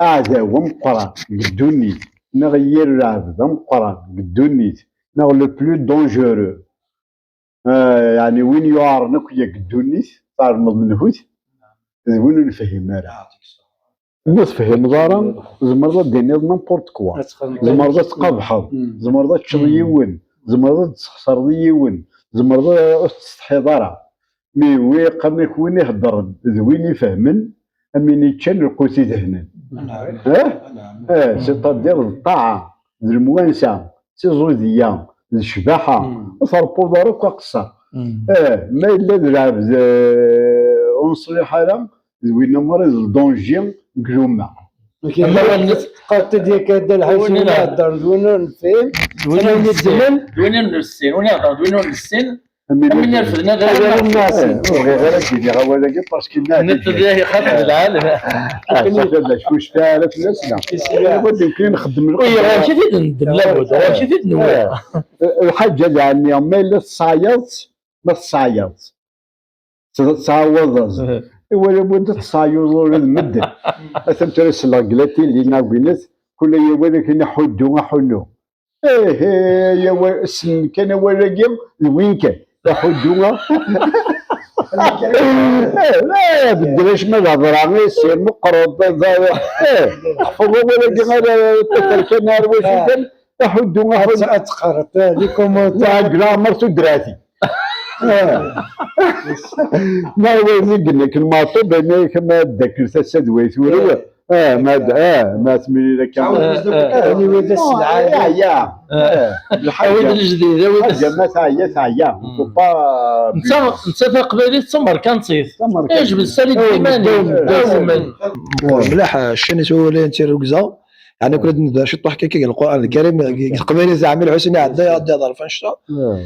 أعداء مقران قدوني نغير العبد مقران قدوني نغ لو بلو دونجورو يعني وين يعارنك يا قدوني صار مضمنهوت وين نفهم راه نفهم دارا زمرضه ديني نيمبورت كوا زمرضه تقبحض زمرضه تشريون زمرضه تخسر يون زمرضه تستحي دارا مي وي قرنك وين يهضر وين يفهمن امين يتشن القوتي دهنا سيتادير الطاعه الموانسه سيزوديه الشباحه صربو دارك قصه ما الا العبد عنصري حاله وين مريض الدونجي كلوما قالت ديك هذا الحوش وين يهضر وين نفهم وين الزمن وين السن وين يهضر وين السن من يرفدنا غير الناس غير كيدي غير باسكو النت ديالي خاطر العالم لا شوش فيها في الناس لا لابد يمكن نخدم وي غنمشي فيك ندم لابد غنمشي فيك نوال الحاجه اللي عندي ما الا تصايط ما تصايط تصاوض ولا بد تصايض ولا المدن اثم ترس لاقلاتي اللي ناقينات كل يوم كنا حدو حنو يا اسم كان وراقيم وين كان حدوها لا بدلاش ما الهضره غير السير مقرض حفظوا ولا تترك نار واش كان حدوها اتقرط ليكم تاع جرامر تدراتي ما هو قلنا لك الماطوب انا كما ذاكر تسدويت ولا ما تملي لك يعني ولد السلعه يا الحوايج الجديده ما تعيا انت قبيلي تمر كان تصيف يجب السالي الديماني ملاح الشنس هو اللي انت ركزه يعني كنا ندير شي طاح كيكي القران الكريم قبيله زعما الحسين عندها ظرف نشطا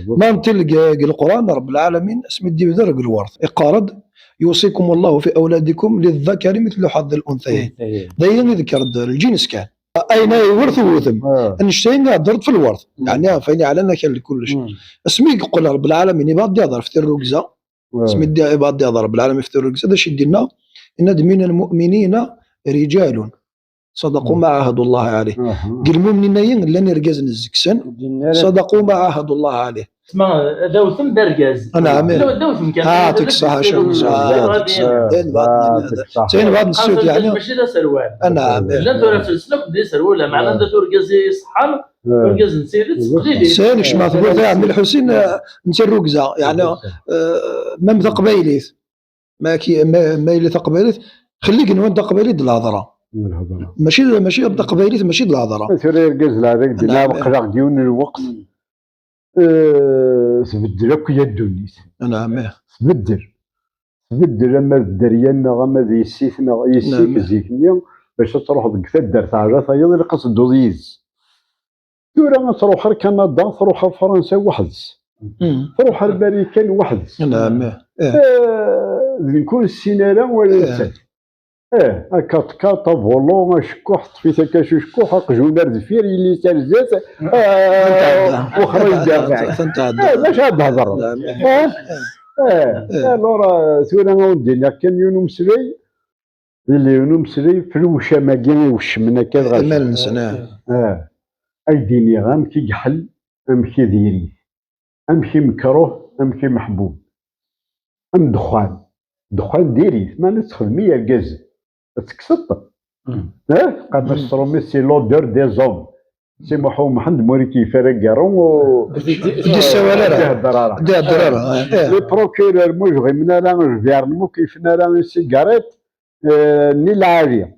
ما نتلقى القران رب العالمين اسم الدين ذرق الورث اقارض يوصيكم الله في اولادكم للذكر مثل حظ الانثيين دايما يذكر الجنس كان اين يورث وثم نشتين درت في الورث يعني فاني على كان لكل شيء اسمي يقول رب العالمين يبغى يظهر في الركزه اسمي يبغى يظهر رب العالمين في الركزه هذا شي دينا ان من المؤمنين رجال صدقوا ما عاهدوا الله عليه قال المؤمنين لا نرجز نزكسن صدقوا ما عاهدوا الله عليه اسمع دوثم درجاز نعم دوثم كان يعطيك الصحة زين بعض السود يعني ماشي لا سروال نعم لا ترى في السلوك دي سروال معناه دا ترجزي صحان ترجز نسير تقليدي سينش ما تقول يا عم الحسين نسير ركزه يعني ما مثقبيليث ما اللي ثقبيليث خليك نود قبيليت الهضره ماشي قبيليت ماشي الهضره ترى ركز لا هذاك دينا بقرا ديون الوقت تبدل لك يا الدنيس نعم تبدل اما الدريان غما ذي السيثنا يسيك زيكني باش تروح ديك الدار تاع راسها هي اللي قصد دوزيز تورا تروح لكندا تروح لفرنسا وحدس تروح لامريكان وحدس نعم نكون السينارة ولا كات فولون شكوح طفيت هكا شكوح قجونار دفير اللي ترزات وخرج دافع باش هاد هضر الورا ثورا ودينا كان يونو مسري اللي يونو مسري في الوشامه كاين يوشمنا كان غير نسنا ايديني غام كي كحل امشي ديري امشي مكروه امشي محبوب ام دخان ديري ما نتخدمي الكاز تكسط قد نسترومي سي لودور دي زوم سي محمد موري كيفارق كارون دي السوالره دي الدراره لي بروكيرور موج غيمنا راه فيرنمو كيفنا راه سيجاريت ني العاليه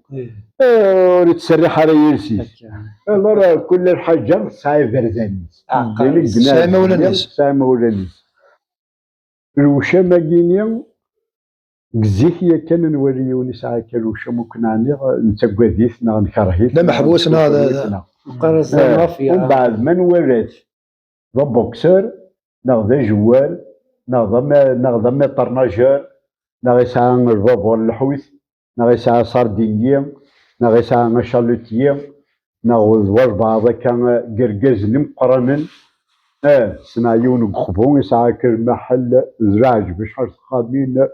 تسرح على يرسي راه كل حاجه صايب برزانيس سامه ولا نيس الوشامه كينيا بزيك هي كان نوريوني ساعه كالوشا ممكن عني نتقاديث نكرهيث لا محبوسنا هذا قرص مافيا ومن بعد ما نوريت ذا بوكسر ذا جوال ذا ميطرناجور يسعى الفافور الحوث يسعى ساردينيا يسعى شالوتيا زواج بعض كان قرقاز مقرنا سنايون قخبون يسعى كالمحل زراج باش خادمين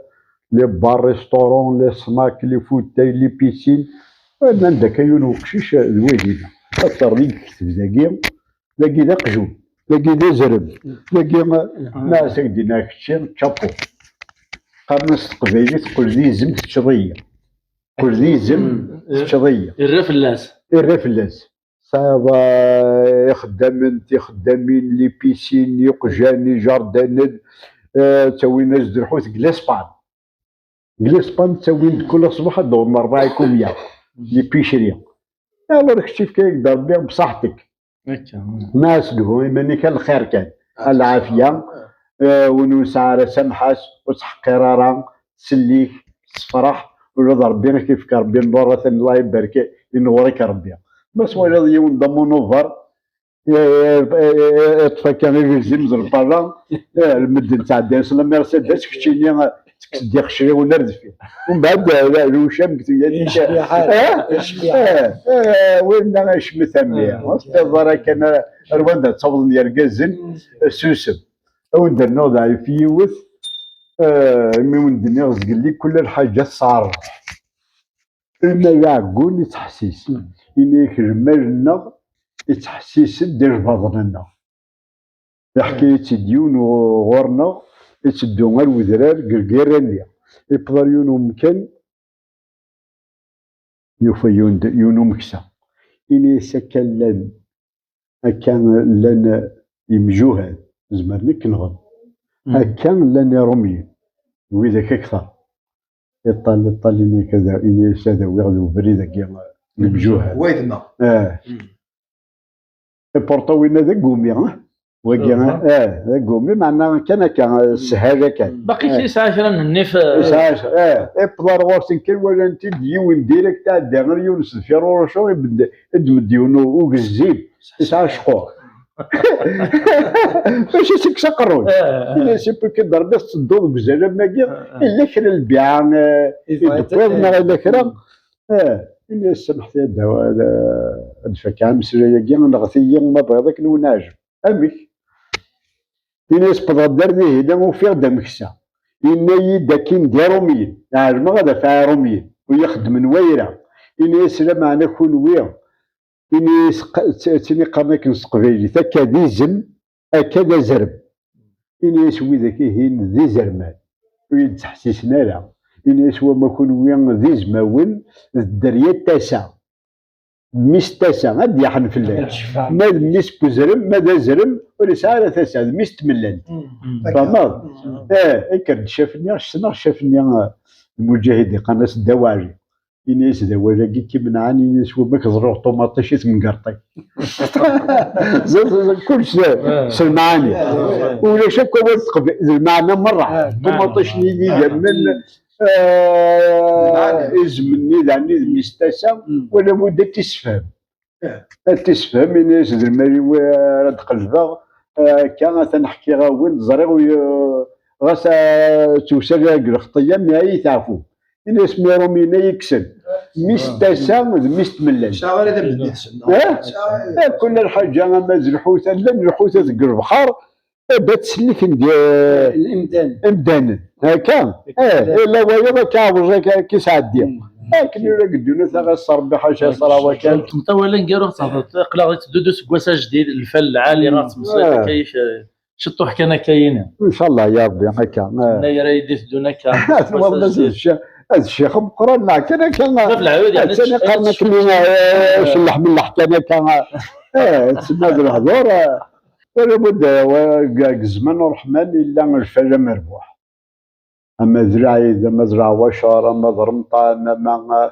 لي بار ريستورون لي سناك لي فوتاي لي بيسين من داك يونو قشيش الوالدينا اكثر ليك تبداكي لاقي ذا قجون لاقي ذا زرب لاقي ما سيدنا كشي تشابو قرن القبيلي تقول ذي زم تشضيه قول ذي زم تشضيه الرفلاس صايبه خدامين لي بيسين يقجاني جاردان تسوي ناس درحوت كلاسبان تسوي كل صباح دور مربعكم يا لي بيشري يلا راك شتي كيف ضرب بهم بصحتك ما سلوه ماني كان الخير كان العافيه ونسعى سمحاس وتحقيرارا تسليك تفرح ولا ضربينا كيف ربي نورث الله يبارك ينورك ربي بس ولا يوم ضمو نوفر طفى كان يلزم زر برا المدن تاع دارس لا مرسيدس كشتيني تكدي خشري ونرد فيه ومن بعد الوشام قلت وين اش مثميه الظاهر كان رواندا تصوب يرقزن سوسم وين درنا في يوث مي وين درنا قال لي كل الحاجه صار إنا يعقون يتحسيس إنيك المالنا يتحسيس دير بضننا حكاية ديون وغورنا يتدو غير وذرار قرقيرانيا يقدر يونو مكان يوفى يونو مكسا إني سكن لن كان لنا يمجوها زمرني كنغن كان لنا رومي وإذا أكثر يطلعني كذا إني سادة ويغلو بريدة كيما نمجوها ويدنا بورطوينا ذا قومي وكيما ذا قومي معناها كان سهالة كان باقي شي ساعة عشرة من النيف ساعة إبطار غورسين كل ولا أنت ديون ديريكت تاع داغر يونس الفيرو شو يبدا يدمديون وقزيب ساعة شقور ماشي سيك سقرون إلا سيبو كي ضربي تصدو بزاف ماكي إلا كرا البيع يدوينا إلا كرا إلا سمحت يا دواء الفكاهة مسرية كي نغثي ما بغيضك نوناج أمك إلا يسبض الدردي هنا وفيغ دمكسا إلا يدا كين ديرومين يعني ما غادا فيها رومين ويخدم نويرة إلا يسلم معنا كون ويغ إني تاني قرنك نسقبيلي تاكا ديزن هكذا زرب إني يسوي ذاك هين ذي زرمان ويتحسسنا لا إني يسوى ما كون وين ذي زماون الدرية التاسع ميس تاسع غادي يحن في الليل ما ميس بوزرم ماذا زرم ولا ساعة تاسع ميس تملل فهمت؟ كرد شافني شافني المجاهدي قناص الدواعي إنيس دواجا كي منعاني إنيس وما كزروع طوماطيش يتمقرطي كلشي سمعاني ولا شك هو المعنى مرة طوماطيش نيجي من إزمني ذاني ميستاسا ولا بد تسفهم إنيس المالي راد قلبه كان تنحكي غاوين زريغ غاسا توسال الخطية ما تعرفوا الناس ميرومينا يكسل ميستاسا ميست ملل شاغل هذا بدي كل الحاجة ما زلحوثة لا نلحوثة ذك البحر بتسلك امدان هكا الا وهي ما كعوز كي سعدي لكن ولا قدونا ثغا الصربي حاشا صراوه كان مطولا نقالو قلا تدودو سكواسا جديد الفل العالي غاتمصير كيف شطو حكانا كاينه ان شاء الله يا ربي هكا يا رايدي تدونا كا هذا الشيخ مقرن مع كان في العود يعني ثاني قرنك لي شلح من الحكايه كان تسمى هذا الهضور ولا بد زمان الرحمن الا الفجر مربوح اما زراعي اذا ما زرع وشار اما ضرمطه اما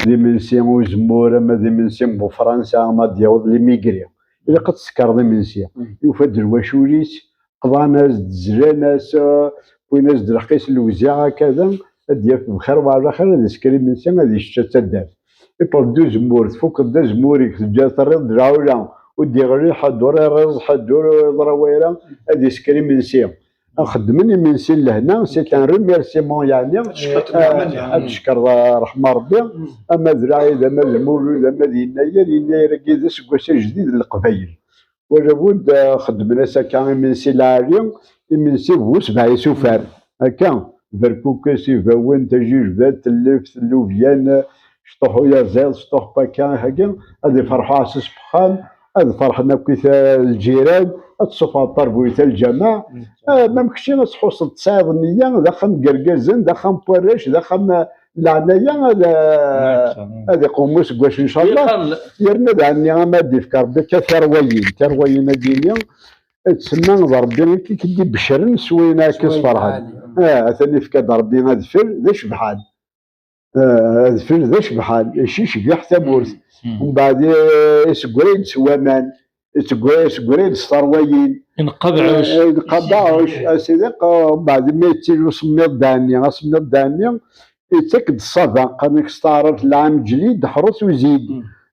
ذي من سيم وزمور اما ذي من سيم وفرنسا اما ديال لي ميغري الا قد سكر ذي من سيم يفد الواشوليس قضى ناس زراناس وناس درقيس الوزيعه كذا ديال بخير وعلى خير هذا سكري من سيم هذه الشتا دار يبقى دو زمور تفك دو زمورك جا طريق دراولا ودي غير حدور رز حدور ضرويره هذه سكري من سيم خدمني من سين لهنا سي كان ريميرسيمون يعني نشكر رحمه ربي اما زراعي اذا ما زمور اذا ما دينايا لان كي سكواشا جديد للقبايل ولابد خدمنا كان من سين العالي من سين وسبع يسوفار هكا بركوكا سيفاون تجوج بات اللف اللوفيان شطحو يا زيل شطح باكا هكا هذه فرحة عسس بخان هذه فرحنا كيف الجيران تصفى الطربوية الجماعة ما مكشي نصحوص تصايد النية داخل قرقازن داخل بوراش داخل العناية هذا قوموس قواش إن شاء الله يرند عني ما ديف ربي كثرويين دينيا تسمى ربي كي كدي بشرن سوينا كيس فرحان ثاني فكاد ربي هذا فيل ذا شبحان هذا فيل ذا شبحان شيش بيح ثمورث ومن بعد يسقرين سوامان يسقرين الصرويين ينقبعوش اسيدي بعد ما يتيجو سميط دانيا يتاكد الصدى قانك استعرض العام الجديد حرس وزيد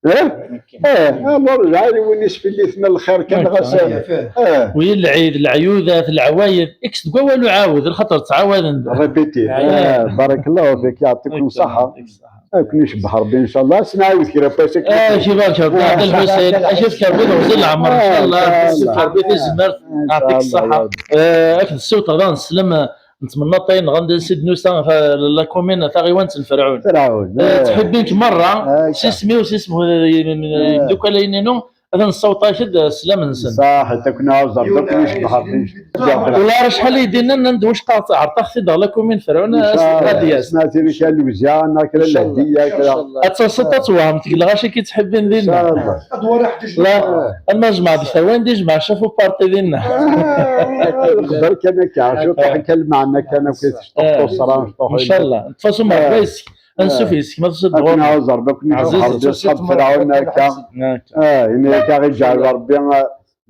رجع وين يسفي لي ثنا الخير كان غسال وي العيد العيوذات العوايد اكس تقوى والو عاود الخطر تعاود ريبيتي بارك الله فيك يعطيكم الصحة كون يشبح ربي ان شاء الله سنعاود كي باسك شي بارك الله عبد الحسين اشوف كربيد وزل العمر ان شاء الله كربيد الزمر يعطيك الصحة اكد السوط غدا نسلم نتمنى طين غندير سيد نوسا لا كومين تاع غيوان تنفرعون تحبينك مرة سيسمي وسيسمو دوكا لينينو هذا الصوت شد سلام نسن صح تكون عاوزر دوك يشبح ربي والله راه شحال يدينا ندوش قاطع عرطختي دغ لا كومين فرعون غادي سمعتي لي كان الوزيان كلا الهدية كلا اتصلت توهم تقول غاشي كي تحبين ديالنا لا المجمع ديك وين ديجمع شافوا بارتي ديالنا نقدر كان كاشوف كان معنا كان كيتشطحوا الصران ان شاء الله نتفاصلوا مع بلايص نسوفيس كما تصدقوا كنا عاوزر دوك نشوف صحاب فرعون هكا إني كاغي جعل ربي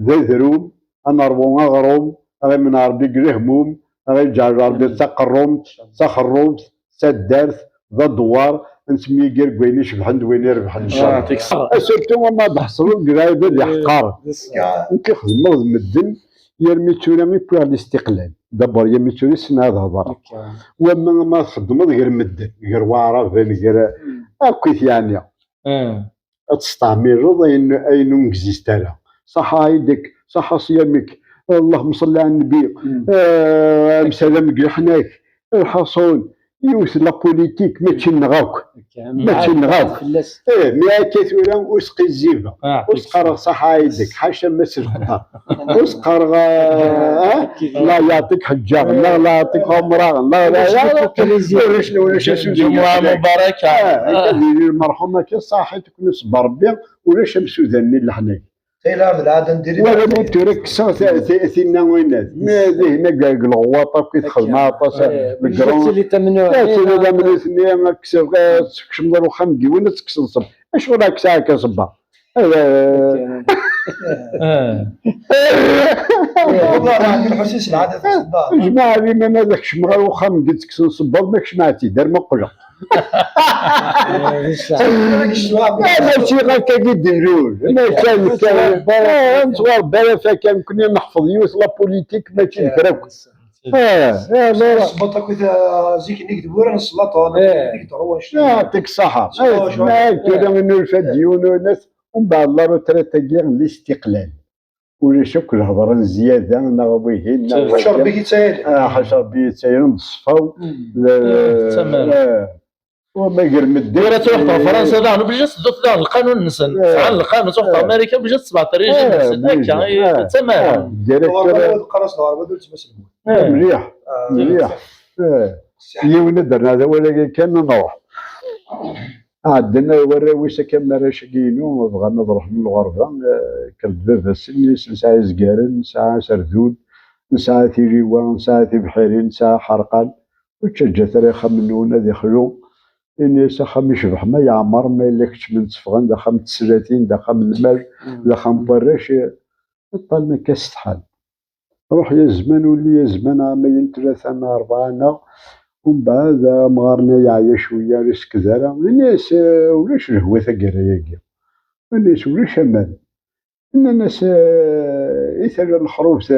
ذي ذروم أنا ربونا غروم غي من ربي قري هموم غي جعل ربي تقروم تخروم تدارث ذا دوار نسمي قير قويني شبحن دويني يربح ان شاء الله سيرتو ما تحصلوا القرايبه اللي حقار كيخدموا مدن يرمي تورامي بوغ الاستقلال دابا يرمي توري سنه هذا هضر وما ما تخدموا غير مدن غير واعره غير هكاك يعني تستعمل اين اكزيستالا صح هايدك صح صيامك اللهم صل على النبي مسلم حناك الحصول يوث لا بوليتيك ما تشنغاوك ما تشنغاوك مي كثيرا وسقي الزيبه وسقر صح هايدك حاشا ما سرقها وسقر لا يعطيك حجه لا يعطيك عمره لا شنو ولا شنو جمعه مباركه المرحومه كي صاحي تكون صبر بها ولا شمس ذني لحناك تيلار العاده ندير ولا مترك ثينا وينات ما هنا قال الغواطه كي تدخل مع طاس الكرون اللي تمنوا هذا من اثنين ما كسر كشمر وخمدي وين تكسر صب اش وراك ساعه كصبا والله عند الحسيس العاده تصدق جماعه لي ما هذاك شمر وخمدي تكسر صبا ما كشمعتي دار ما قلق هذا الشيء غير كيديروه انا كان نصور بالافا كان كنا نحفظ يوث لا بوليتيك ماشي نكرهك لا صبطك كذا زيك نكذبوا انا السلطه نكذب واش يعطيك الصحه ما كذا من الفديون والناس ومن بعد الله روتريتا ديال الاستقلال ولا شوك الهضره زياده انا غبيهين حشر بك يتسايل حشر بك يتسايل نصفاو وما غير مدير ولا توقف فرنسا داخل بجس دوت القانون نسن فعل القانون توقف امريكا بجس 17 نسن هكا تمام الديريكتور القرص العربي دوت مسلم مليح مليح يونا درنا هذا ولا كان نروح عندنا وراويس كما راشقينو بغينا نروح للغربه كالدبابه سني ساعه زكارن ساعه سردود ساعه تيريوان ساعه بحيرين ساعه حرقان وتشجع تاريخ منونا دخلوا إني ساخم يشبح ما يعمر ما يلكش من صفغان داخل من 30 داخل من المال داخل من براش طالنا كاس حال روح يا زمان ولي يا زمان عامين 3 4 ومن بعد مغارنا يعيا شويه ريسك كذا الناس ولاش الهوى ثقرايا الناس ولاش امان الناس يثر الخروف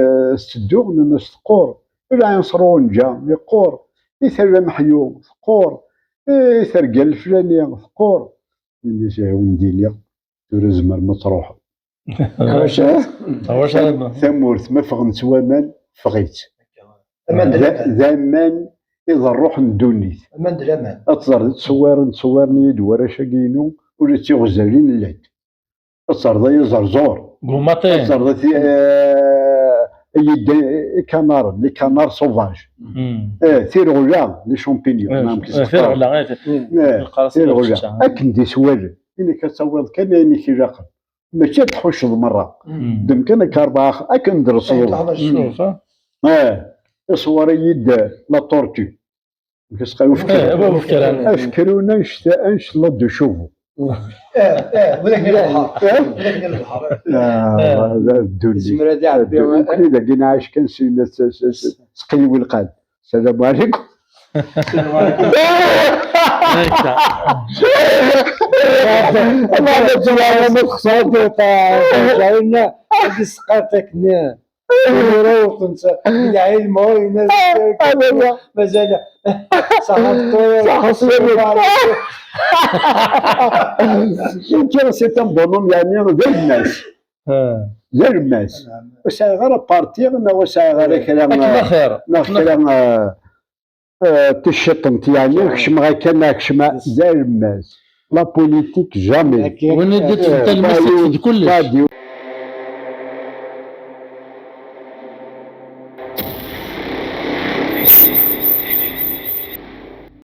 تدوغ الناس تقور لا ينصرون جا يقور يثر محيوم تقور ثرقا الفلانية ثقور اللي جاون دياليا تورزمر ما تروح واش هذا ثمورت ما فغنت وامان فغيت زمان إذا الروح ندونيت امان الامان أتصر تصورني دوارا شاقينو ولا تيغزالين الليل أتصر ذا زرزور قوماطين أتصر ذا كانار لي كانار سوفاج ثيرغولا لي شامبينيون ثيرغولا ثيرغولا اكن دي سوال اللي كتصور كان يعني كي راقب ماشي تحوش مره دم كان كارباخ اكن درسوا صور يد لا طورتو كيسقاو فكرونا انش لا دو شوفو وذاك ديال البحر وذاك ديال البحر هذا الدنيا كل اذا كنا عايش كنسينا سقي والقاد السلام عليكم هذا تبع ما خسرت تاع جاينا هذه سقاتك نا روح انت العلم هو الناس مازال صحفت يمكن سي ان بونوم يعني غير الناس غير الناس واش غير بارتي واش غير كلا خير كلام تشطنت يعني كشم غير كان كشم غير الناس لا بوليتيك جامي وين ديت انت المسك كلش